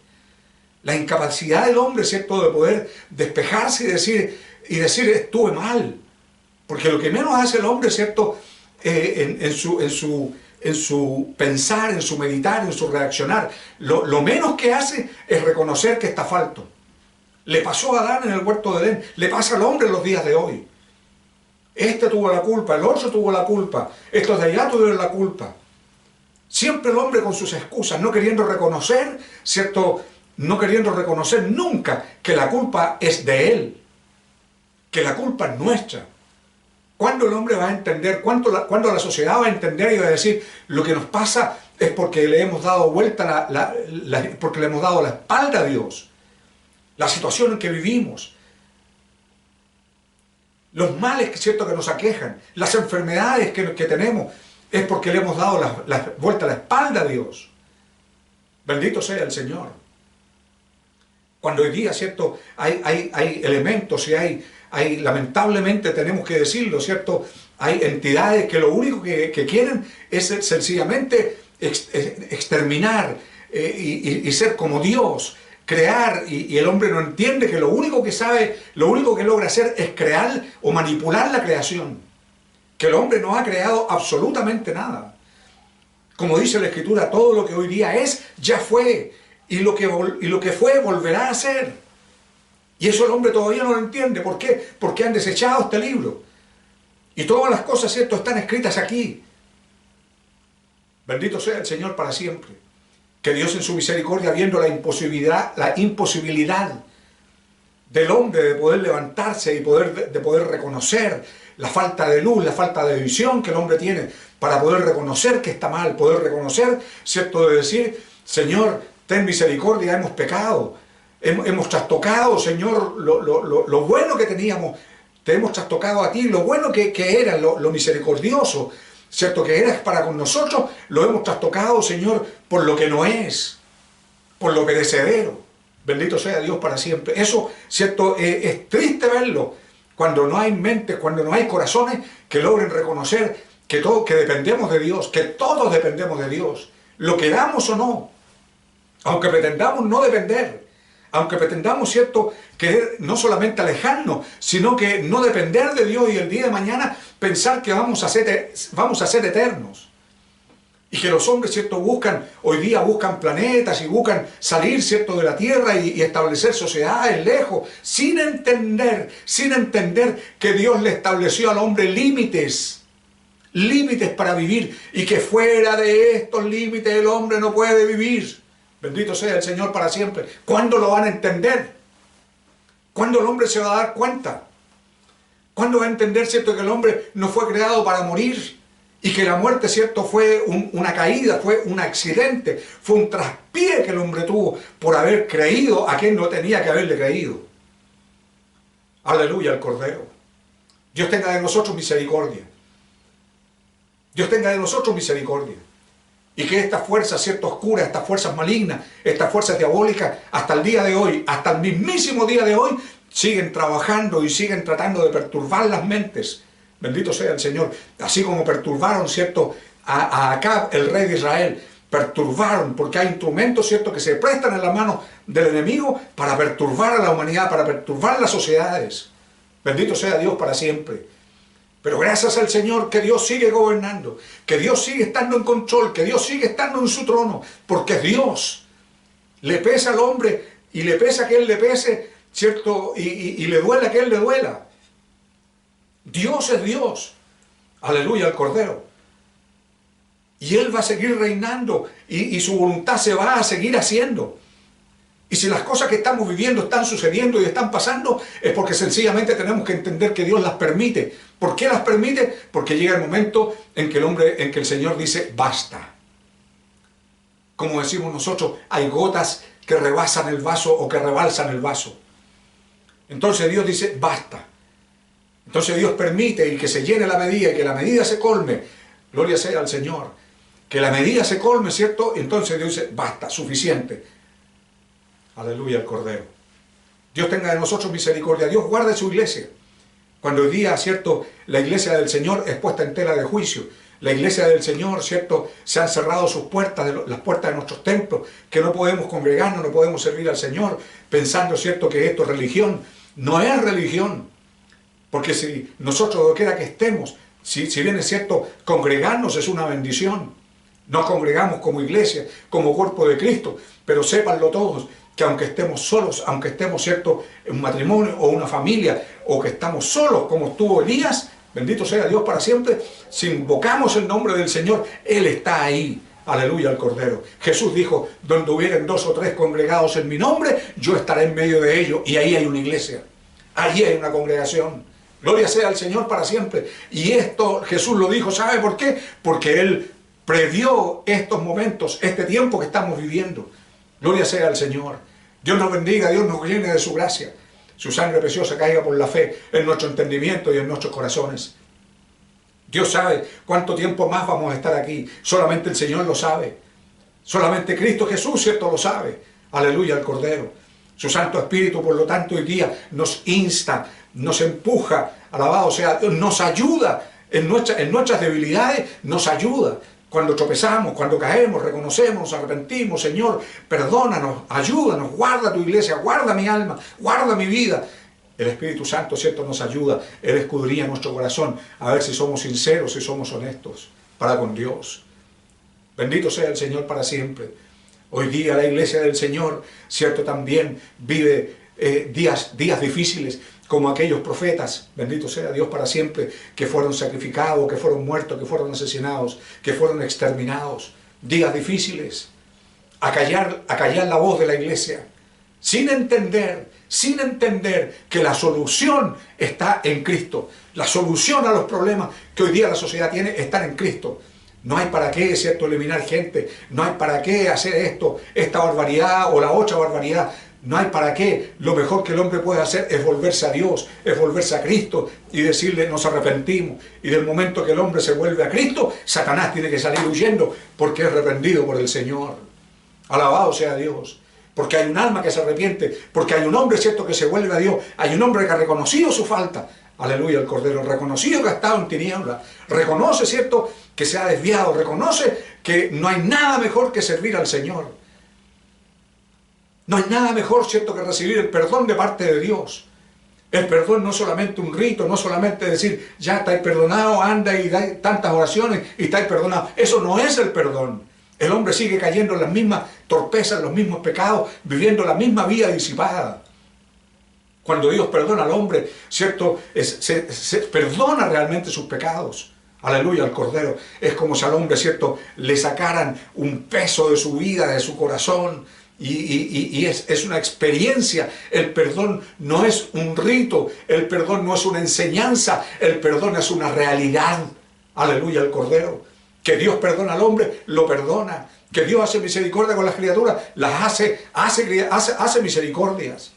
la incapacidad del hombre, ¿cierto?, de poder despejarse y decir estuve mal. Porque lo que menos hace el hombre, ¿cierto?, en su pensar, en su meditar, en su reaccionar, lo menos que hace es reconocer que está falto. Le pasó a Adán en el huerto de Edén, le pasa al hombre en los días de hoy. Este tuvo la culpa, el otro tuvo la culpa, estos de allá tuvieron la culpa. Siempre el hombre con sus excusas, no queriendo reconocer, ¿cierto? No queriendo reconocer nunca que la culpa es de él, que la culpa es nuestra. ¿Cuándo el hombre va a entender? ¿Cuándo la sociedad va a entender y va a decir lo que nos pasa es porque le hemos dado vuelta, porque le hemos dado la espalda a Dios? La situación en que vivimos, los males ¿cierto? Que nos aquejan, las enfermedades que tenemos, es porque le hemos dado la vuelta a la espalda a Dios. Bendito sea el Señor. Cuando hoy día, ¿cierto? Hay elementos y hay, lamentablemente tenemos que decirlo, ¿cierto? Hay entidades que lo único que quieren es sencillamente exterminar y ser como Dios, crear, y el hombre no entiende que lo único que sabe, lo único que logra hacer es crear o manipular la creación. Que el hombre no ha creado absolutamente nada. Como dice la Escritura, todo lo que hoy día es, ya fue. Y lo que fue, volverá a ser. Y eso el hombre todavía no lo entiende. ¿Por qué? Porque han desechado este libro. Y todas las cosas, ¿cierto?, están escritas aquí. Bendito sea el Señor para siempre. Que Dios en su misericordia, viendo la imposibilidad del hombre de poder levantarse y de poder reconocer la falta de luz, la falta de visión que el hombre tiene para poder reconocer que está mal, poder reconocer, ¿cierto?, de decir, Señor, ten misericordia, hemos pecado, hemos trastocado, Señor, lo bueno que teníamos, te hemos trastocado a ti, lo bueno que era, lo misericordioso, ¿cierto?, que eras para con nosotros, lo hemos trastocado, Señor, por lo que no es, por lo perecedero. Bendito sea Dios para siempre. Eso, ¿cierto?, es triste verlo, cuando no hay mentes, cuando no hay corazones que logren reconocer que dependemos de Dios, que todos dependemos de Dios, lo queramos o no, aunque pretendamos no depender, aunque pretendamos, ¿cierto?, que no solamente alejarnos, sino que no depender de Dios y el día de mañana pensar que vamos a ser eternos. Y que los hombres, ¿cierto?, hoy día buscan planetas y buscan salir, ¿cierto?, de la tierra y establecer sociedades lejos, sin entender que Dios le estableció al hombre límites para vivir, y que fuera de estos límites el hombre no puede vivir. Bendito sea el Señor para siempre. ¿Cuándo lo van a entender? ¿Cuándo el hombre se va a dar cuenta? ¿Cuándo va a entender, ¿cierto?, que el hombre no fue creado para morir? Y que la muerte, ¿cierto?, fue una caída, fue un accidente, fue un traspié que el hombre tuvo por haber creído a quien no tenía que haberle creído. Aleluya al Cordero. Dios tenga de nosotros misericordia. Dios tenga de nosotros misericordia. Y que estas fuerzas, ¿cierto?, oscuras, estas fuerzas malignas, estas fuerzas diabólicas, hasta el día de hoy, hasta el mismísimo día de hoy, siguen trabajando y siguen tratando de perturbar las mentes. Bendito sea el Señor. Así como perturbaron, ¿cierto?, a Acab, el rey de Israel. Perturbaron, porque hay instrumentos, ¿cierto?, que se prestan en la mano del enemigo para perturbar a la humanidad, para perturbar las sociedades. Bendito sea Dios para siempre. Pero gracias al Señor que Dios sigue gobernando, que Dios sigue estando en control, que Dios sigue estando en su trono, porque Dios le pesa al hombre y le pesa que él le pese, ¿cierto?, y le duela que él le duela. Dios es Dios. Aleluya al Cordero. Y Él va a seguir reinando y su voluntad se va a seguir haciendo. Y si las cosas que estamos viviendo están sucediendo y están pasando, es porque sencillamente tenemos que entender que Dios las permite. ¿Por qué las permite? Porque llega el momento en que el Señor dice, basta. Como decimos nosotros, hay gotas que rebasan el vaso o que rebalsan el vaso. Entonces Dios dice, basta. Entonces Dios permite y que se llene la medida y que la medida se colme. Gloria sea al Señor. Que la medida se colme, ¿cierto? Entonces Dios dice, basta, suficiente. Aleluya al Cordero. Dios tenga de nosotros misericordia. Dios guarde su iglesia. Cuando hoy día, ¿cierto?, la iglesia del Señor es puesta en tela de juicio. La iglesia del Señor, ¿cierto?, se han cerrado sus puertas, las puertas de nuestros templos, que no podemos congregarnos, no podemos servir al Señor, pensando, ¿cierto?, que esto es religión. No es religión. Porque si nosotros, donde quiera que estemos, si bien es cierto, congregarnos es una bendición. Nos congregamos como iglesia, como cuerpo de Cristo, pero sépanlo todos, que aunque estemos solos, aunque estemos, ¿cierto?, en un matrimonio o una familia, o que estamos solos como estuvo Elías, bendito sea Dios para siempre, si invocamos el nombre del Señor, Él está ahí. Aleluya al Cordero. Jesús dijo, donde hubieran 2 o 3 congregados en mi nombre, yo estaré en medio de ellos. Y ahí hay una iglesia, allí hay una congregación. Gloria sea al Señor para siempre. Y esto Jesús lo dijo, ¿sabe por qué? Porque Él previó estos momentos, este tiempo que estamos viviendo. Gloria sea al Señor. Dios nos bendiga, Dios nos llene de su gracia. Su sangre preciosa caiga por la fe en nuestro entendimiento y en nuestros corazones. Dios sabe cuánto tiempo más vamos a estar aquí. Solamente el Señor lo sabe. Solamente Cristo Jesús, ¿cierto?, lo sabe. Aleluya al Cordero. Su Santo Espíritu, por lo tanto, hoy día nos insta, nos empuja, alabado sea Dios, nos ayuda en nuestras debilidades, nos ayuda. Cuando tropezamos, cuando caemos, reconocemos, nos arrepentimos, Señor, perdónanos, ayúdanos, guarda tu iglesia, guarda mi alma, guarda mi vida. El Espíritu Santo, ¿cierto?, nos ayuda. Él escudriña nuestro corazón a ver si somos sinceros, si somos honestos para con Dios. Bendito sea el Señor para siempre. Hoy día la iglesia del Señor, ¿cierto?, también vive días difíciles, como aquellos profetas, bendito sea Dios para siempre, que fueron sacrificados, que fueron muertos, que fueron asesinados, que fueron exterminados. Días difíciles. Acallar la voz de la iglesia, sin entender que la solución está en Cristo. La solución a los problemas que hoy día la sociedad tiene está en Cristo. No hay para qué, ¿cierto?, eliminar gente. No hay para qué hacer esta barbaridad o la otra barbaridad. No hay para qué. Lo mejor que el hombre puede hacer es volverse a Dios, es volverse a Cristo y decirle, nos arrepentimos. Y del momento que el hombre se vuelve a Cristo, Satanás tiene que salir huyendo porque es reprendido por el Señor. Alabado sea Dios. Porque hay un alma que se arrepiente, porque hay un hombre, ¿cierto?, que se vuelve a Dios. Hay un hombre que ha reconocido su falta. Aleluya al Cordero. Reconocido que ha estado en tinieblas. Reconoce, ¿cierto?, que se ha desviado. Reconoce que no hay nada mejor que servir al Señor. No hay nada mejor, ¿cierto?, que recibir el perdón de parte de Dios. El perdón no es solamente un rito, no es solamente decir, ya estáis perdonado, anda y da tantas oraciones y estáis perdonados. Eso no es el perdón. El hombre sigue cayendo en las mismas torpezas, en los mismos pecados, viviendo la misma vida disipada. Cuando Dios perdona al hombre, ¿cierto?, se perdona realmente sus pecados. Aleluya al Cordero. Es como si al hombre, ¿cierto?, le sacaran un peso de su vida, de su corazón. Y es una experiencia. El perdón no es un rito, el perdón no es una enseñanza, el perdón es una realidad. Aleluya al Cordero. Que Dios perdona al hombre, lo perdona. Que Dios hace misericordia con las criaturas, las hace misericordias.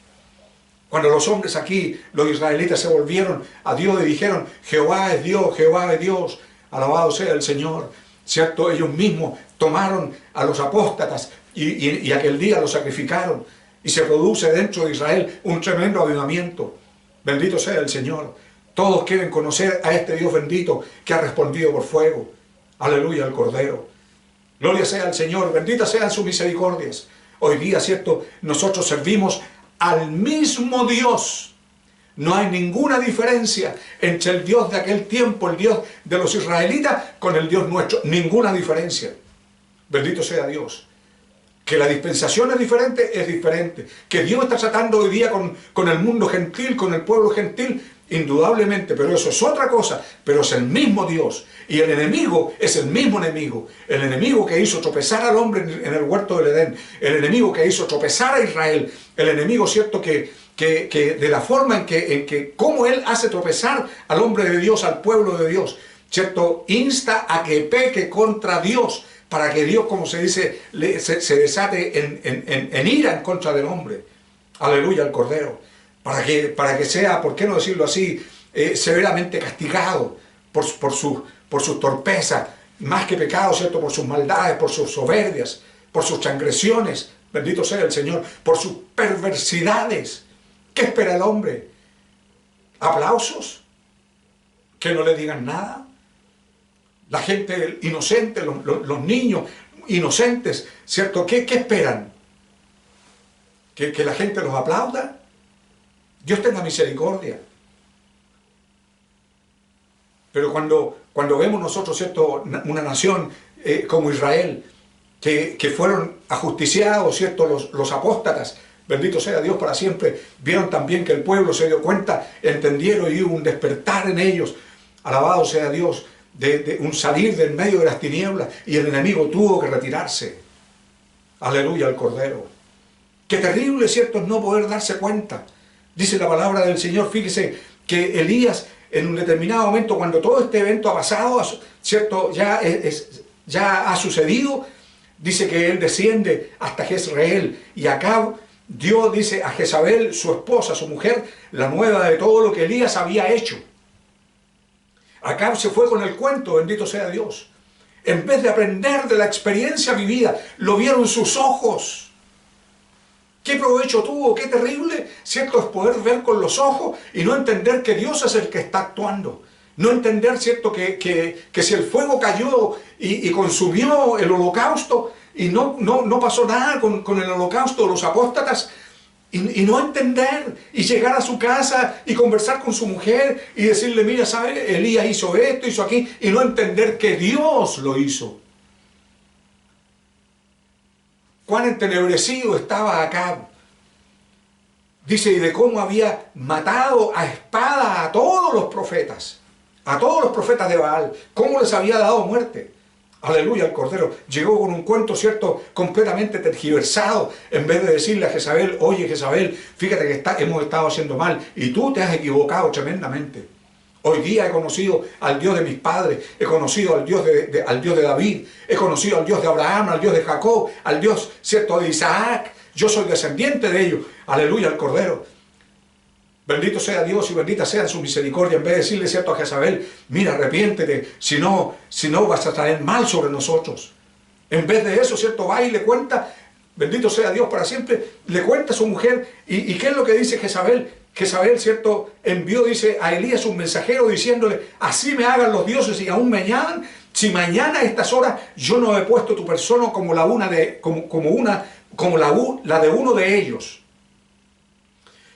Cuando los hombres aquí, los israelitas, se volvieron a Dios y dijeron, Jehová es Dios, Jehová es Dios, alabado sea el Señor, ¿cierto? Ellos mismos tomaron a los apóstatas y aquel día los sacrificaron. Y se produce dentro de Israel un tremendo avivamiento. Bendito sea el Señor. Todos quieren conocer a este Dios bendito que ha respondido por fuego. Aleluya al Cordero. Gloria sea al Señor. Benditas sean sus misericordias. Hoy día, ¿cierto?, nosotros servimos al mismo Dios. No hay ninguna diferencia entre el Dios de aquel tiempo, el Dios de los israelitas, con el Dios nuestro. Ninguna diferencia. Bendito sea Dios. Que la dispensación es diferente. Que Dios está tratando hoy día con el mundo gentil, con el pueblo gentil, indudablemente, pero eso es otra cosa. Pero es el mismo Dios. Y el enemigo es el mismo enemigo. El enemigo que hizo tropezar al hombre en el huerto del Edén. El enemigo que hizo tropezar a Israel. El enemigo, ¿cierto?, que de la forma en que cómo él hace tropezar al hombre de Dios, al pueblo de Dios, ¿cierto?, insta a que peque contra Dios, para que Dios, como se dice, se desate en ira en contra del hombre. Aleluya al Cordero. Para que sea, ¿por qué no decirlo así?, severamente castigado por sus torpezas, más que pecado, ¿cierto?, por sus maldades, por sus soberbias, por sus transgresiones, bendito sea el Señor, por sus perversidades. ¿Qué espera el hombre? ¿Aplausos? ¿Que no le digan nada? La gente inocente, los niños inocentes, ¿cierto? ¿Qué esperan? ¿Que la gente los aplauda? Dios tenga misericordia. Pero cuando vemos nosotros, ¿cierto?, una nación como Israel, que fueron ajusticiados, ¿cierto?, los apóstatas, bendito sea Dios para siempre, vieron también que el pueblo se dio cuenta, entendieron y hubo un despertar en ellos. Alabado sea Dios. de un salir del medio de las tinieblas y el enemigo tuvo que retirarse. Aleluya al Cordero. Qué terrible, ¿cierto?, es no poder darse cuenta. Dice la palabra del Señor, fíjese que Elías en un determinado momento, cuando todo este evento ha pasado, ¿cierto?, ya ha sucedido, dice que él desciende hasta Jezreel y Acab dio, dice, a Jezabel, su esposa, su mujer, la nueva de todo lo que Elías había hecho. Acab se fue con el cuento, bendito sea Dios. En vez de aprender de la experiencia vivida, lo vieron sus ojos. ¿Qué provecho tuvo? Qué terrible, ¿cierto?, es poder ver con los ojos y no entender que Dios es el que está actuando. No entender, ¿cierto?, que si el fuego cayó y consumió el holocausto y no pasó nada con el holocausto de los apóstatas, y no entender, y llegar a su casa y conversar con su mujer y decirle, mira, ¿sabe? Elías hizo esto, hizo aquí, y no entender que Dios lo hizo. Cuán entenebrecido estaba Acab. Dice, y de cómo había matado a espada a todos los profetas de Baal, cómo les había dado muerte. Aleluya al Cordero. Llegó con un cuento, ¿cierto?, completamente tergiversado, en vez de decirle a Jezabel, oye Jezabel, fíjate que hemos estado haciendo mal y tú te has equivocado tremendamente. Hoy día he conocido al Dios de mis padres, he conocido al Dios de David, he conocido al Dios de Abraham, al Dios de Jacob, al Dios, ¿cierto?, de Isaac. Yo soy descendiente de ellos. Aleluya al Cordero. Bendito sea Dios y bendita sea su misericordia. En vez de decirle, ¿cierto?, a Jezabel, mira, arrepiéntete, si no vas a traer mal sobre nosotros. En vez de eso, ¿cierto?, va y le cuenta, bendito sea Dios para siempre, le cuenta a su mujer. ¿Y qué es lo que dice Jezabel? Jezabel, ¿cierto?, envió, dice, a Elías un mensajero diciéndole, así me hagan los dioses y aún me añadan, si mañana a estas horas yo no he puesto tu persona como la de uno de ellos.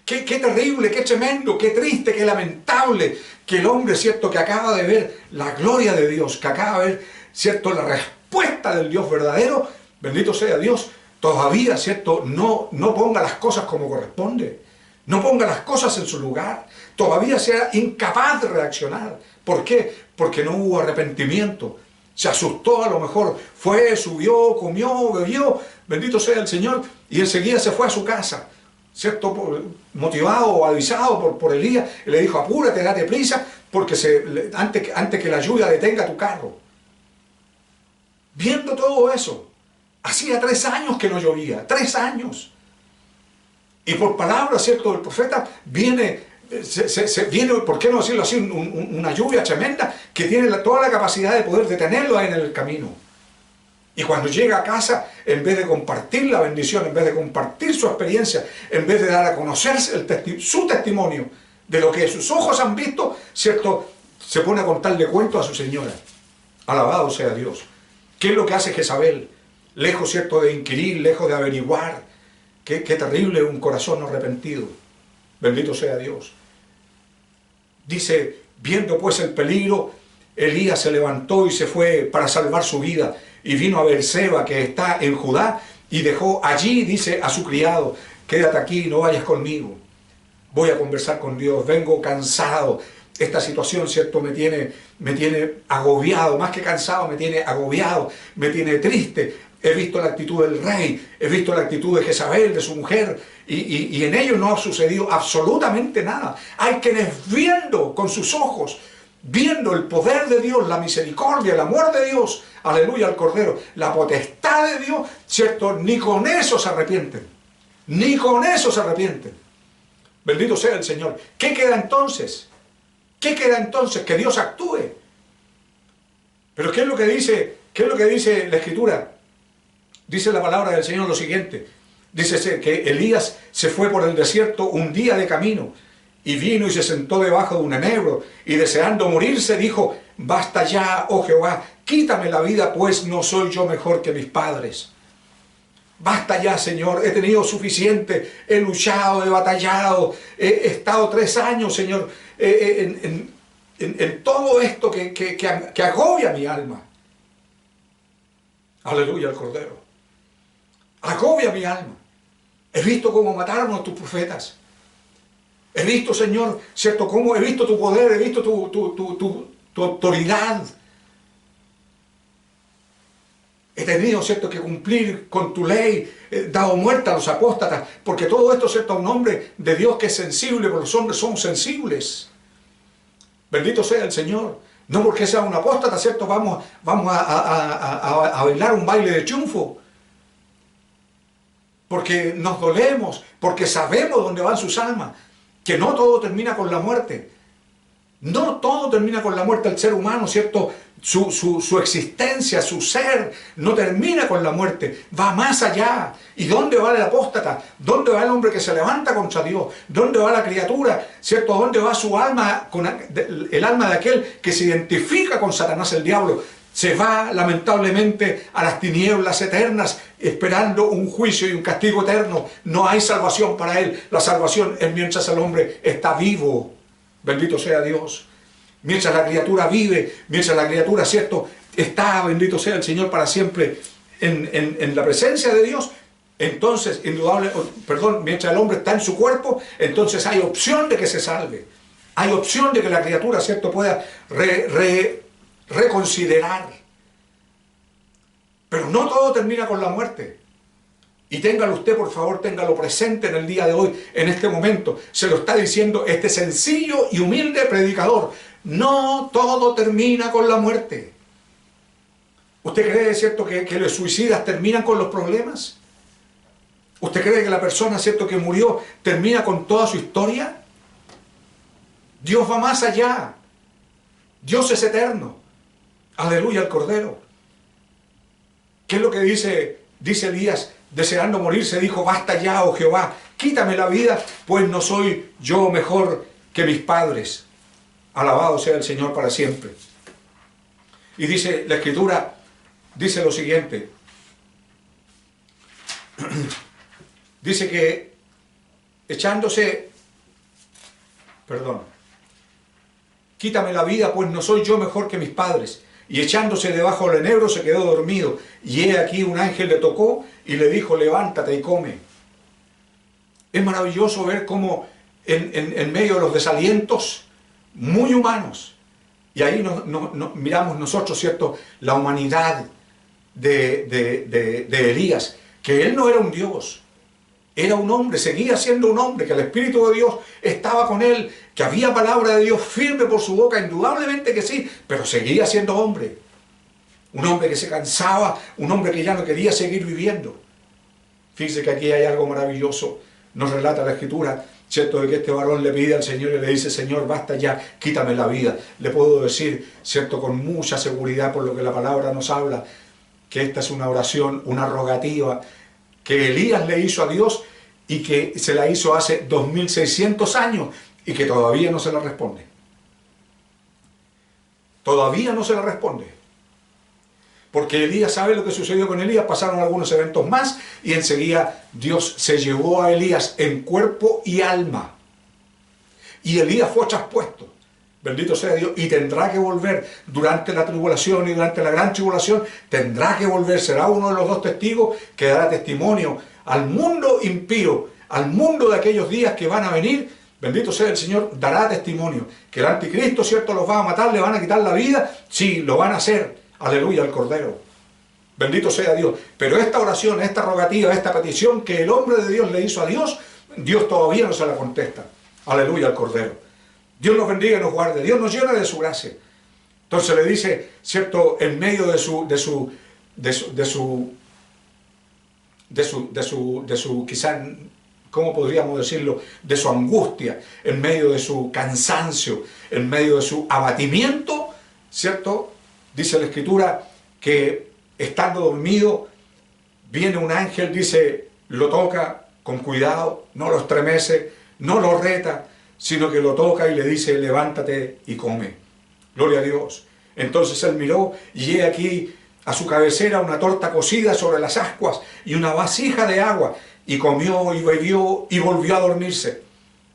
Qué terrible, qué tremendo, qué triste, qué lamentable que el hombre, ¿cierto?, que acaba de ver la gloria de Dios, que acaba de ver, ¿cierto?, la respuesta del Dios verdadero, bendito sea Dios, todavía, ¿cierto?, no ponga las cosas como corresponde, no ponga las cosas en su lugar, todavía sea incapaz de reaccionar. ¿Por qué? Porque no hubo arrepentimiento. Se asustó, a lo mejor fue, subió, comió, bebió, bendito sea el Señor, y enseguida se fue a su casa, ¿cierto?, motivado o avisado por Elías, y le dijo, apúrate, date prisa, porque antes que la lluvia detenga tu carro. Viendo todo eso, hacía 3 años que no llovía, 3 años. Y por palabra, ¿cierto?, del profeta, viene, ¿por qué no decirlo así?, una lluvia tremenda que tiene toda la capacidad de poder detenerlo en el camino. Y cuando llega a casa, en vez de compartir la bendición, en vez de compartir su experiencia, en vez de dar a conocer su testimonio de lo que sus ojos han visto, ¿cierto?, se pone a contarle cuentos a su señora. Alabado sea Dios. ¿Qué es lo que hace Jezabel? Lejos, ¿cierto?, de inquirir, lejos de averiguar. Qué terrible un corazón no arrepentido. Bendito sea Dios. Dice, viendo pues el peligro, Elías se levantó y se fue para salvar su vida. Y vino a Beerseba, que está en Judá, y dejó allí, dice, a su criado, quédate aquí, no vayas conmigo. Voy a conversar con Dios, vengo cansado. Esta situación, ¿cierto?, me tiene agobiado, más que cansado, me tiene agobiado, me tiene triste. He visto la actitud del rey, he visto la actitud de Jezabel, de su mujer, y en ellos no ha sucedido absolutamente nada. Hay quienes viendo con sus ojos, viendo el poder de Dios, la misericordia, el amor de Dios, aleluya al Cordero, la potestad de Dios, ¿cierto?, ni con eso se arrepienten, ni con eso se arrepienten. Bendito sea el Señor. ¿Qué queda entonces? ¿Qué queda entonces? Que Dios actúe. Pero ¿qué es lo que dice la Escritura? Dice la palabra del Señor lo siguiente. Dice que Elías se fue por el desierto un día de camino y vino y se sentó debajo de un enebro y deseando morirse dijo, basta ya, oh Jehová, quítame la vida, pues no soy yo mejor que mis padres. Basta ya, Señor, he tenido suficiente, he luchado, he batallado, he estado 3 años, Señor, en todo esto que agobia mi alma. Aleluya al Cordero. Agobia mi alma. He visto cómo mataron a tus profetas. He visto, Señor, ¿cierto?, cómo he visto tu poder, he visto tu autoridad. He tenido, ¿cierto?, que cumplir con tu ley, dado muerte a los apóstatas, porque todo esto, ¿cierto?, a un hombre de Dios que es sensible, porque los hombres somos sensibles. Bendito sea el Señor. No porque sea un apóstata, ¿cierto?, vamos a bailar un baile de triunfo. Porque nos dolemos, porque sabemos dónde van sus almas, que no todo termina con la muerte. No todo termina con la muerte del ser humano, ¿cierto? Su existencia, su ser, no termina con la muerte, va más allá. ¿Y dónde va el apóstata? ¿Dónde va el hombre que se levanta contra Dios? ¿Dónde va la criatura? ¿Cierto? ¿Dónde va su alma, el alma de aquel que se identifica con Satanás el diablo? Se va lamentablemente a las tinieblas eternas, esperando un juicio y un castigo eterno. No hay salvación para él. La salvación es mientras el hombre está vivo. Bendito sea Dios. Mientras la criatura vive, mientras la criatura, ¿cierto?, está, bendito sea el Señor, para siempre en la presencia de Dios, entonces, mientras el hombre está en su cuerpo, entonces hay opción de que se salve. Hay opción de que la criatura, ¿cierto?, pueda reconsiderar. Pero no todo termina con la muerte. Y téngalo usted, por favor, téngalo presente en el día de hoy, en este momento. Se lo está diciendo este sencillo y humilde predicador. No todo termina con la muerte. ¿Usted cree, cierto, que los suicidas terminan con los problemas? ¿Usted cree que la persona, cierto, que murió termina con toda su historia? Dios va más allá. Dios es eterno. Aleluya al Cordero. ¿Qué es lo que dice Elías? Deseando morirse, dijo: basta ya, oh Jehová, quítame la vida, pues no soy yo mejor que mis padres. Alabado sea el Señor para siempre. Y dice la Escritura, dice lo siguiente. Dice que quítame la vida, pues no soy yo mejor que mis padres. Y echándose debajo del enebro se quedó dormido. Y he aquí un ángel le tocó y le dijo: levántate y come. Es maravilloso ver cómo en medio de los desalientos muy humanos, y ahí miramos nosotros, ¿cierto?, la humanidad de Elías, que él no era un Dios. Era un hombre, seguía siendo un hombre, que el Espíritu de Dios estaba con él, que había palabra de Dios firme por su boca, indudablemente que sí, pero seguía siendo hombre. Un hombre que se cansaba, un hombre que ya no quería seguir viviendo. Fíjese que aquí hay algo maravilloso. Nos relata la Escritura, ¿cierto?, de que este varón le pide al Señor y le dice: Señor, basta ya, quítame la vida. Le puedo decir, ¿cierto?, con mucha seguridad, por lo que la palabra nos habla, que esta es una oración, una rogativa, que Elías le hizo a Dios y que se la hizo hace 2600 años y que todavía no se la responde. Todavía no se la responde. Porque Elías, sabe lo que sucedió con Elías, pasaron algunos eventos más y enseguida Dios se llevó a Elías en cuerpo y alma. Y Elías fue traspuesto. Bendito sea Dios, y tendrá que volver durante la tribulación y durante la gran tribulación, tendrá que volver, será uno de los dos testigos que dará testimonio al mundo impío, al mundo de aquellos días que van a venir. Bendito sea el Señor, dará testimonio, que el anticristo, ¿cierto?, los va a matar, le van a quitar la vida, sí, lo van a hacer, aleluya al Cordero. Bendito sea Dios, pero esta oración, esta rogativa, esta petición que el hombre de Dios le hizo a Dios, Dios todavía no se la contesta, aleluya al Cordero. Dios nos bendiga y nos guarde. Dios nos llena de su gracia. Entonces le dice, ¿cierto?, en medio de su quizás, ¿cómo podríamos decirlo?, de su angustia, en medio de su cansancio, en medio de su abatimiento, ¿cierto? Dice la Escritura que estando dormido, viene un ángel, dice, lo toca con cuidado, no lo estremece, no lo reta, sino que lo toca y le dice: levántate y come. Gloria a Dios. Entonces él miró y he aquí a su cabecera una torta cocida sobre las ascuas y una vasija de agua, y comió y bebió y volvió a dormirse.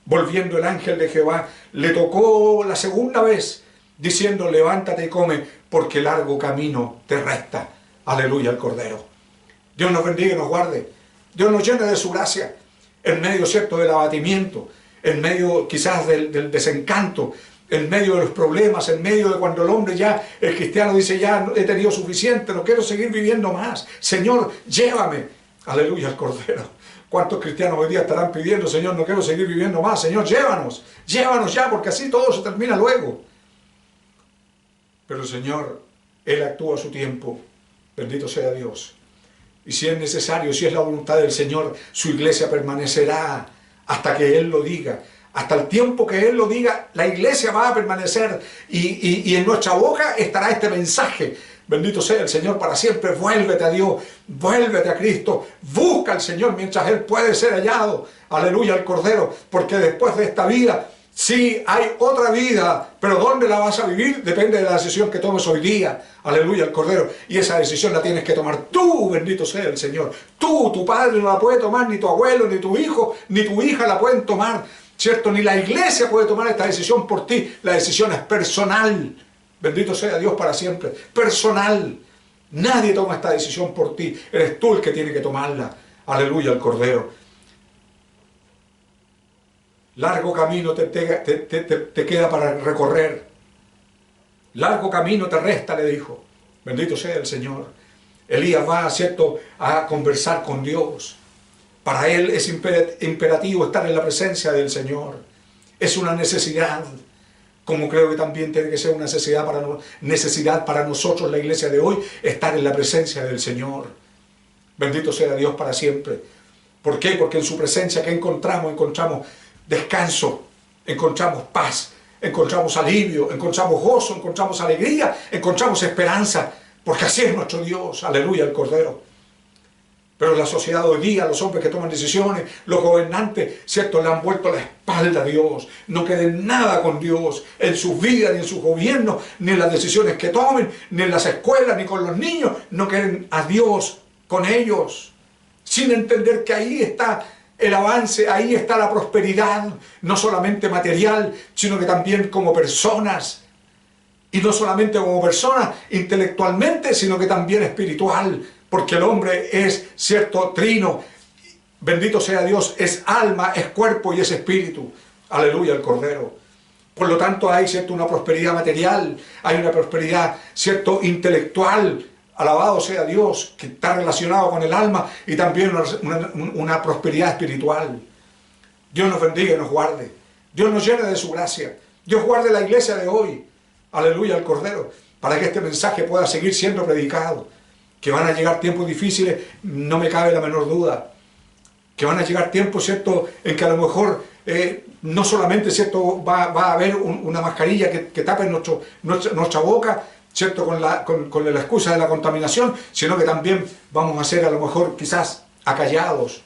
Volviendo el ángel de Jehová le tocó la segunda vez, diciendo: levántate y come, porque largo camino te resta. Aleluya al Cordero. Dios nos bendiga y nos guarde. Dios nos llene de su gracia en medio, ¿cierto?, del abatimiento, en medio quizás del desencanto, en medio de los problemas, en medio de cuando el hombre ya, el cristiano dice, ya he tenido suficiente, no quiero seguir viviendo más. Señor, llévame. Aleluya al Cordero. ¿Cuántos cristianos hoy día estarán pidiendo, Señor, no quiero seguir viviendo más? Señor, llévanos ya, porque así todo se termina luego. Pero el Señor, Él actúa a su tiempo. Bendito sea Dios. Y si es necesario, si es la voluntad del Señor, su iglesia permanecerá hasta que Él lo diga. Hasta el tiempo que Él lo diga, la iglesia va a permanecer y en nuestra boca estará este mensaje. Bendito sea el Señor para siempre. Vuélvete a Dios, vuélvete a Cristo, busca al Señor mientras Él puede ser hallado. Aleluya al Cordero, porque después de esta vida, sí hay otra vida, pero ¿dónde la vas a vivir? Depende de la decisión que tomes hoy día. Aleluya al Cordero. Y esa decisión la tienes que tomar tú, bendito sea el Señor. Tú, tu padre no la puede tomar, ni tu abuelo, ni tu hijo, ni tu hija la pueden tomar, ¿cierto? Ni la iglesia puede tomar esta decisión por ti. La decisión es personal. Bendito sea Dios para siempre. Personal. Nadie toma esta decisión por ti. Eres tú el que tiene que tomarla. Aleluya al Cordero. Largo camino te queda para recorrer. Largo camino te resta, le dijo. Bendito sea el Señor. Elías va, ¿cierto?, a conversar con Dios. Para él es imperativo estar en la presencia del Señor. Es una necesidad. Como creo que también tiene que ser una necesidad para nosotros, la iglesia de hoy, estar en la presencia del Señor. Bendito sea Dios para siempre. ¿Por qué? Porque en su presencia, ¿qué encontramos? Encontramos descanso, encontramos paz, encontramos alivio, encontramos gozo, encontramos alegría, encontramos esperanza, porque así es nuestro Dios. Aleluya al Cordero. Pero la sociedad hoy día, los hombres que toman decisiones, los gobernantes, ¿cierto?, le han vuelto la espalda a Dios. No quieren nada con Dios en sus vidas, ni en sus gobiernos, ni en las decisiones que tomen, ni en las escuelas, ni con los niños. No quieren a Dios con ellos, sin entender que ahí está el avance, ahí está la prosperidad, no solamente material, sino que también como personas. Y no solamente como personas intelectualmente, sino que también espiritual. Porque el hombre es, cierto, trino. Bendito sea Dios, es alma, es cuerpo y es espíritu. Aleluya al Cordero. Por lo tanto hay, cierto, una prosperidad material, hay una prosperidad, cierto, intelectual. Alabado sea Dios, que está relacionado con el alma, y también una prosperidad espiritual. Dios nos bendiga y nos guarde. Dios nos llene de su gracia. Dios guarde la iglesia de hoy. Aleluya al Cordero. Para que este mensaje pueda seguir siendo predicado. Que van a llegar tiempos difíciles, no me cabe la menor duda. Que van a llegar tiempos, ¿cierto?, en que a lo mejor no solamente, ¿cierto?, va a haber una mascarilla que tape nuestra boca, ¿cierto?, con la excusa de la contaminación, sino que también vamos a ser a lo mejor quizás acallados.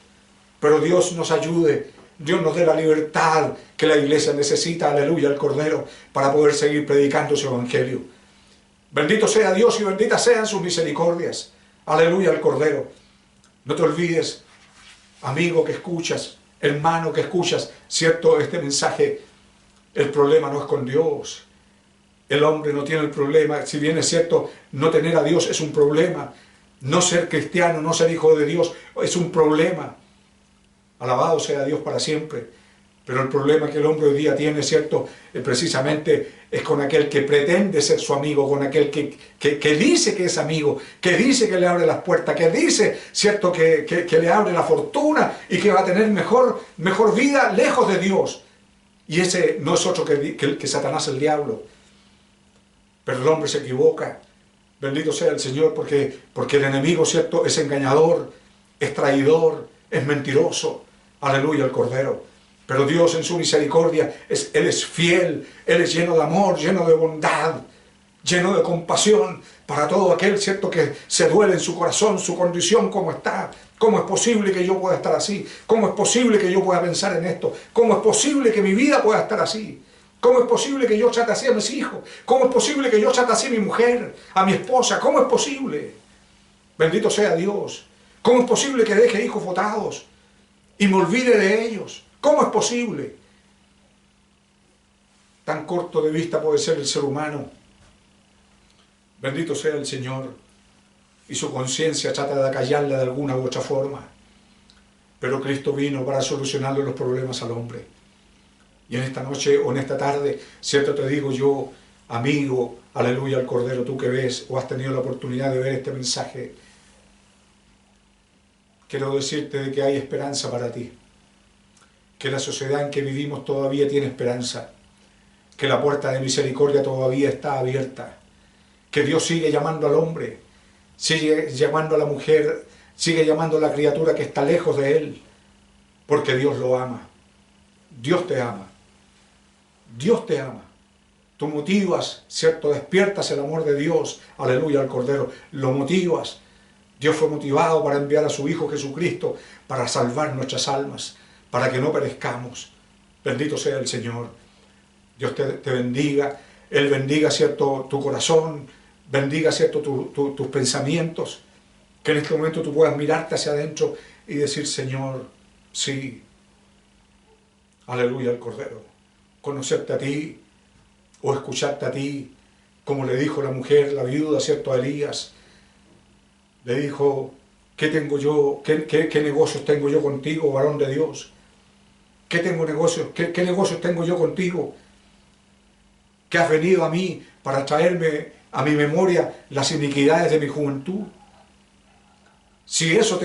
Pero Dios nos ayude, Dios nos dé la libertad que la iglesia necesita, aleluya, al Cordero, para poder seguir predicando su evangelio. Bendito sea Dios y benditas sean sus misericordias. Aleluya al Cordero. No te olvides, amigo que escuchas, hermano que escuchas, cierto, este mensaje, el problema no es con Dios. El hombre no tiene el problema. Si bien es cierto, no tener a Dios es un problema. No ser cristiano, no ser hijo de Dios es un problema. Alabado sea Dios para siempre. Pero el problema que el hombre hoy día tiene, ¿cierto?, precisamente es con aquel que pretende ser su amigo, con aquel que dice que es amigo, que dice que le abre las puertas, que dice, ¿cierto?, que le abre la fortuna y que va a tener mejor vida lejos de Dios. Y ese no es otro que Satanás, el diablo. Pero el hombre se equivoca. Bendito sea el Señor, porque el enemigo, ¿cierto?, es engañador, es traidor, es mentiroso. Aleluya al Cordero. Pero Dios en su misericordia, Él es fiel, Él es lleno de amor, lleno de bondad, lleno de compasión para todo aquel, ¿cierto?, que se duele en su corazón, su condición, cómo está. ¿Cómo es posible que yo pueda estar así? ¿Cómo es posible que yo pueda pensar en esto? ¿Cómo es posible que mi vida pueda estar así? ¿Cómo es posible que yo trate así a mis hijos? ¿Cómo es posible que yo trate así a mi mujer, a mi esposa? ¿Cómo es posible? Bendito sea Dios. ¿Cómo es posible que deje hijos votados y me olvide de ellos? ¿Cómo es posible? Tan corto de vista puede ser el ser humano. Bendito sea el Señor. Y su conciencia trata de acallarla de alguna u otra forma. Pero Cristo vino para solucionarle los problemas al hombre. Y en esta noche o en esta tarde, cierto te digo yo, amigo, aleluya al Cordero, tú que ves o has tenido la oportunidad de ver este mensaje, quiero decirte de que hay esperanza para ti, que la sociedad en que vivimos todavía tiene esperanza, que la puerta de misericordia todavía está abierta, que Dios sigue llamando al hombre, sigue llamando a la mujer, sigue llamando a la criatura que está lejos de Él, porque Dios lo ama. Dios te ama. Dios te ama. Tú motivas, ¿cierto? Despiertas el amor de Dios, aleluya al Cordero, lo motivas. Dios fue motivado para enviar a su Hijo Jesucristo para salvar nuestras almas, para que no perezcamos. Bendito sea el Señor. Dios te bendiga. Él bendiga, ¿cierto?, tu corazón, bendiga, ¿cierto?, tus pensamientos. Que en este momento tú puedas mirarte hacia adentro y decir, Señor, sí, aleluya al Cordero. Conocerte a ti o escucharte a ti, como le dijo la mujer, la viuda, ¿cierto?, a Elías. Le dijo, ¿qué tengo yo? ¿Qué negocios tengo yo contigo, varón de Dios? ¿Qué negocios tengo yo contigo? Que has venido a mí para traerme a mi memoria las iniquidades de mi juventud. Si eso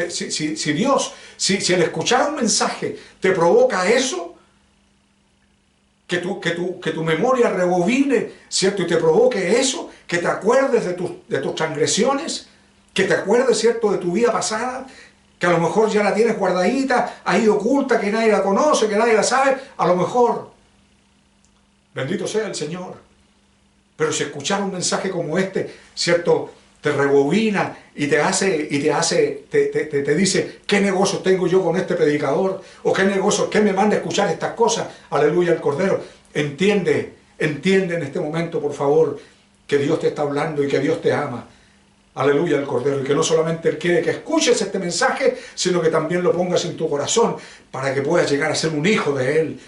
si Dios, si el escuchar un mensaje te provoca eso, que tu memoria rebobine, ¿cierto? Y te provoque eso, que te acuerdes de tus transgresiones, que te acuerdes, ¿cierto?, de tu vida pasada, que a lo mejor ya la tienes guardadita, ahí oculta, que nadie la conoce, que nadie la sabe, a lo mejor. Bendito sea el Señor. Pero si escuchar un mensaje como este, ¿cierto?, te rebobina y te dice, ¿qué negocios tengo yo con este predicador? ¿O qué me manda a escuchar estas cosas? Aleluya al Cordero. Entiende en este momento, por favor, que Dios te está hablando y que Dios te ama. Aleluya al Cordero. Y que no solamente Él quiere que escuches este mensaje, sino que también lo pongas en tu corazón para que puedas llegar a ser un hijo de Él.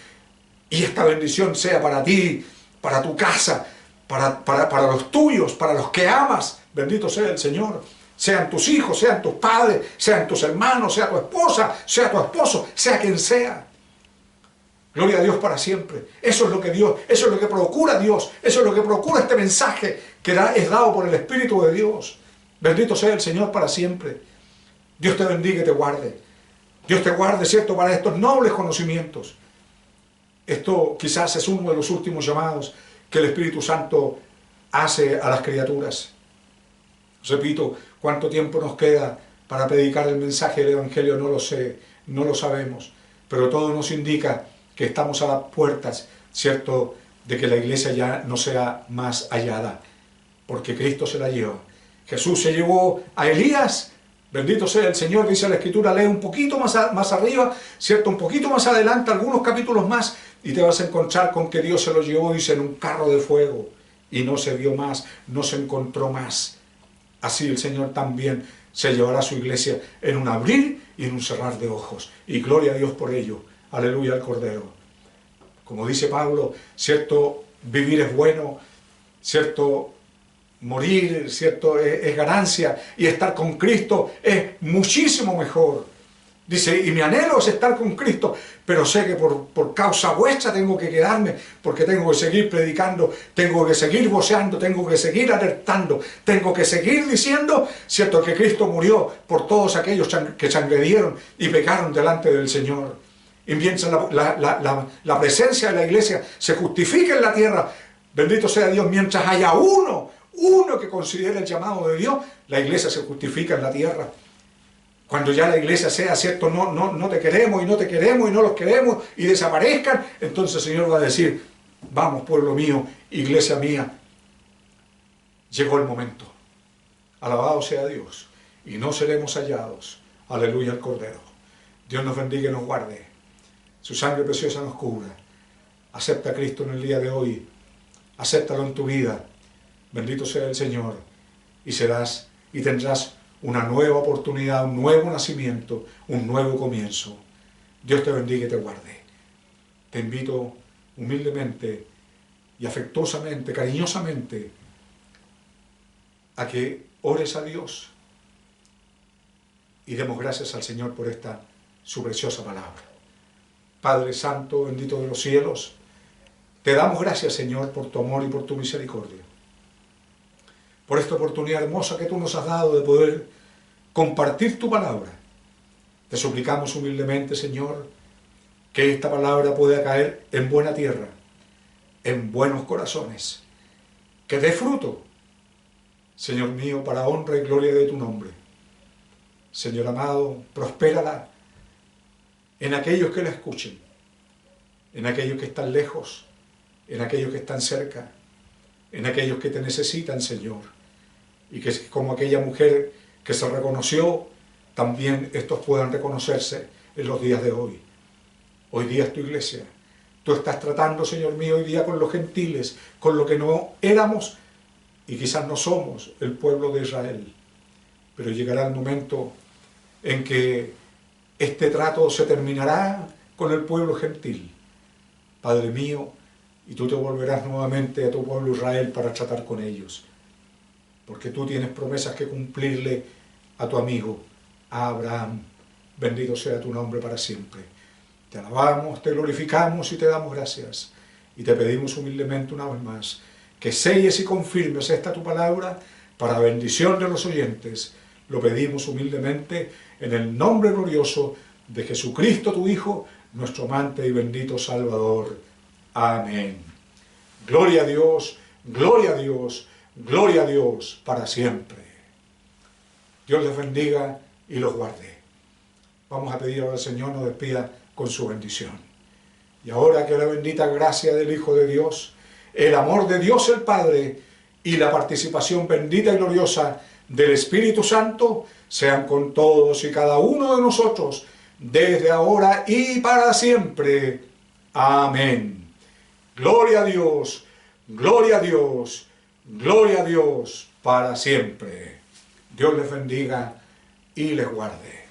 Y esta bendición sea para ti, para tu casa, para los tuyos, para los que amas. Bendito sea el Señor. Sean tus hijos, sean tus padres, sean tus hermanos, sea tu esposa, sea tu esposo, sea quien sea. Gloria a Dios para siempre. Eso es lo que Dios, eso es lo que procura Dios, eso es lo que procura este mensaje que es dado por el Espíritu de Dios. Bendito sea el Señor para siempre. Dios te bendiga y te guarde. Dios te guarde, ¿cierto?, para estos nobles conocimientos. Esto quizás es uno de los últimos llamados que el Espíritu Santo hace a las criaturas. Repito, ¿cuánto tiempo nos queda para predicar el mensaje del Evangelio? No lo sé, no lo sabemos, pero todo nos indica que estamos a las puertas, ¿cierto?, de que la iglesia ya no sea más hallada, porque Cristo se la lleva. Jesús se llevó a Elías, bendito sea el Señor, dice la Escritura, lee un poquito más arriba, ¿cierto?, un poquito más adelante, algunos capítulos más, y te vas a encontrar con que Dios se lo llevó, dice, en un carro de fuego, y no se vio más, no se encontró más. Así el Señor también se llevará a su iglesia en un abrir y en un cerrar de ojos. Y gloria a Dios por ello. Aleluya al Cordero. Como dice Pablo, ¿cierto?, vivir es bueno, ¿cierto?, morir, ¿cierto?, es ganancia, y estar con Cristo es muchísimo mejor. Dice, y mi anhelo es estar con Cristo, pero sé que por causa vuestra tengo que quedarme, porque tengo que seguir predicando, tengo que seguir voceando, tengo que seguir alertando, tengo que seguir diciendo, ¿cierto?, que Cristo murió por todos aquellos que transgredieron y pecaron delante del Señor. Y mientras la presencia de la iglesia se justifica en la tierra, bendito sea Dios, mientras haya uno que considere el llamado de Dios, la iglesia se justifica en la tierra. Cuando ya la iglesia sea, ¿cierto?, no te queremos y no te queremos y no los queremos y desaparezcan, entonces el Señor va a decir, vamos, pueblo mío, iglesia mía, llegó el momento. Alabado sea Dios. Y no seremos hallados. Aleluya al Cordero. Dios nos bendiga y nos guarde. Su sangre preciosa nos cubra. Acepta a Cristo en el día de hoy. Acéptalo en tu vida. Bendito sea el Señor. Y tendrás una nueva oportunidad, un nuevo nacimiento, un nuevo comienzo. Dios te bendiga y te guarde. Te invito humildemente y afectuosamente, cariñosamente, a que ores a Dios y demos gracias al Señor por esta su preciosa palabra. Padre Santo, bendito de los cielos, te damos gracias, Señor, por tu amor y por tu misericordia. Por esta oportunidad hermosa que tú nos has dado de poder compartir tu palabra. Te suplicamos humildemente, Señor, que esta palabra pueda caer en buena tierra, en buenos corazones, que dé fruto, Señor mío, para honra y gloria de tu nombre. Señor amado, prospérala en aquellos que la escuchen, en aquellos que están lejos, en aquellos que están cerca, en aquellos que te necesitan, Señor. Y que como aquella mujer que se reconoció, también estos puedan reconocerse en los días de hoy. Hoy día es tu iglesia. Tú estás tratando, Señor mío, hoy día con los gentiles, con lo que no éramos y quizás no somos el pueblo de Israel. Pero llegará el momento en que este trato se terminará con el pueblo gentil. Padre mío, y tú te volverás nuevamente a tu pueblo Israel para tratar con ellos. Porque tú tienes promesas que cumplirle a tu amigo, a Abraham. Bendito sea tu nombre para siempre. Te alabamos, te glorificamos y te damos gracias. Y te pedimos humildemente una vez más que selles y confirmes esta tu palabra para bendición de los oyentes. Lo pedimos humildemente en el nombre glorioso de Jesucristo tu Hijo, nuestro amante y bendito Salvador. Amén. Gloria a Dios, gloria a Dios, gloria a Dios para siempre. Dios les bendiga y los guarde. Vamos a pedir ahora al Señor nos despida con su bendición. Y ahora que la bendita gracia del Hijo de Dios, el amor de Dios el Padre y la participación bendita y gloriosa del Espíritu Santo sean con todos y cada uno de nosotros desde ahora y para siempre. Amén. Gloria a Dios, gloria a Dios, gloria a Dios para siempre. Dios les bendiga y les guarde.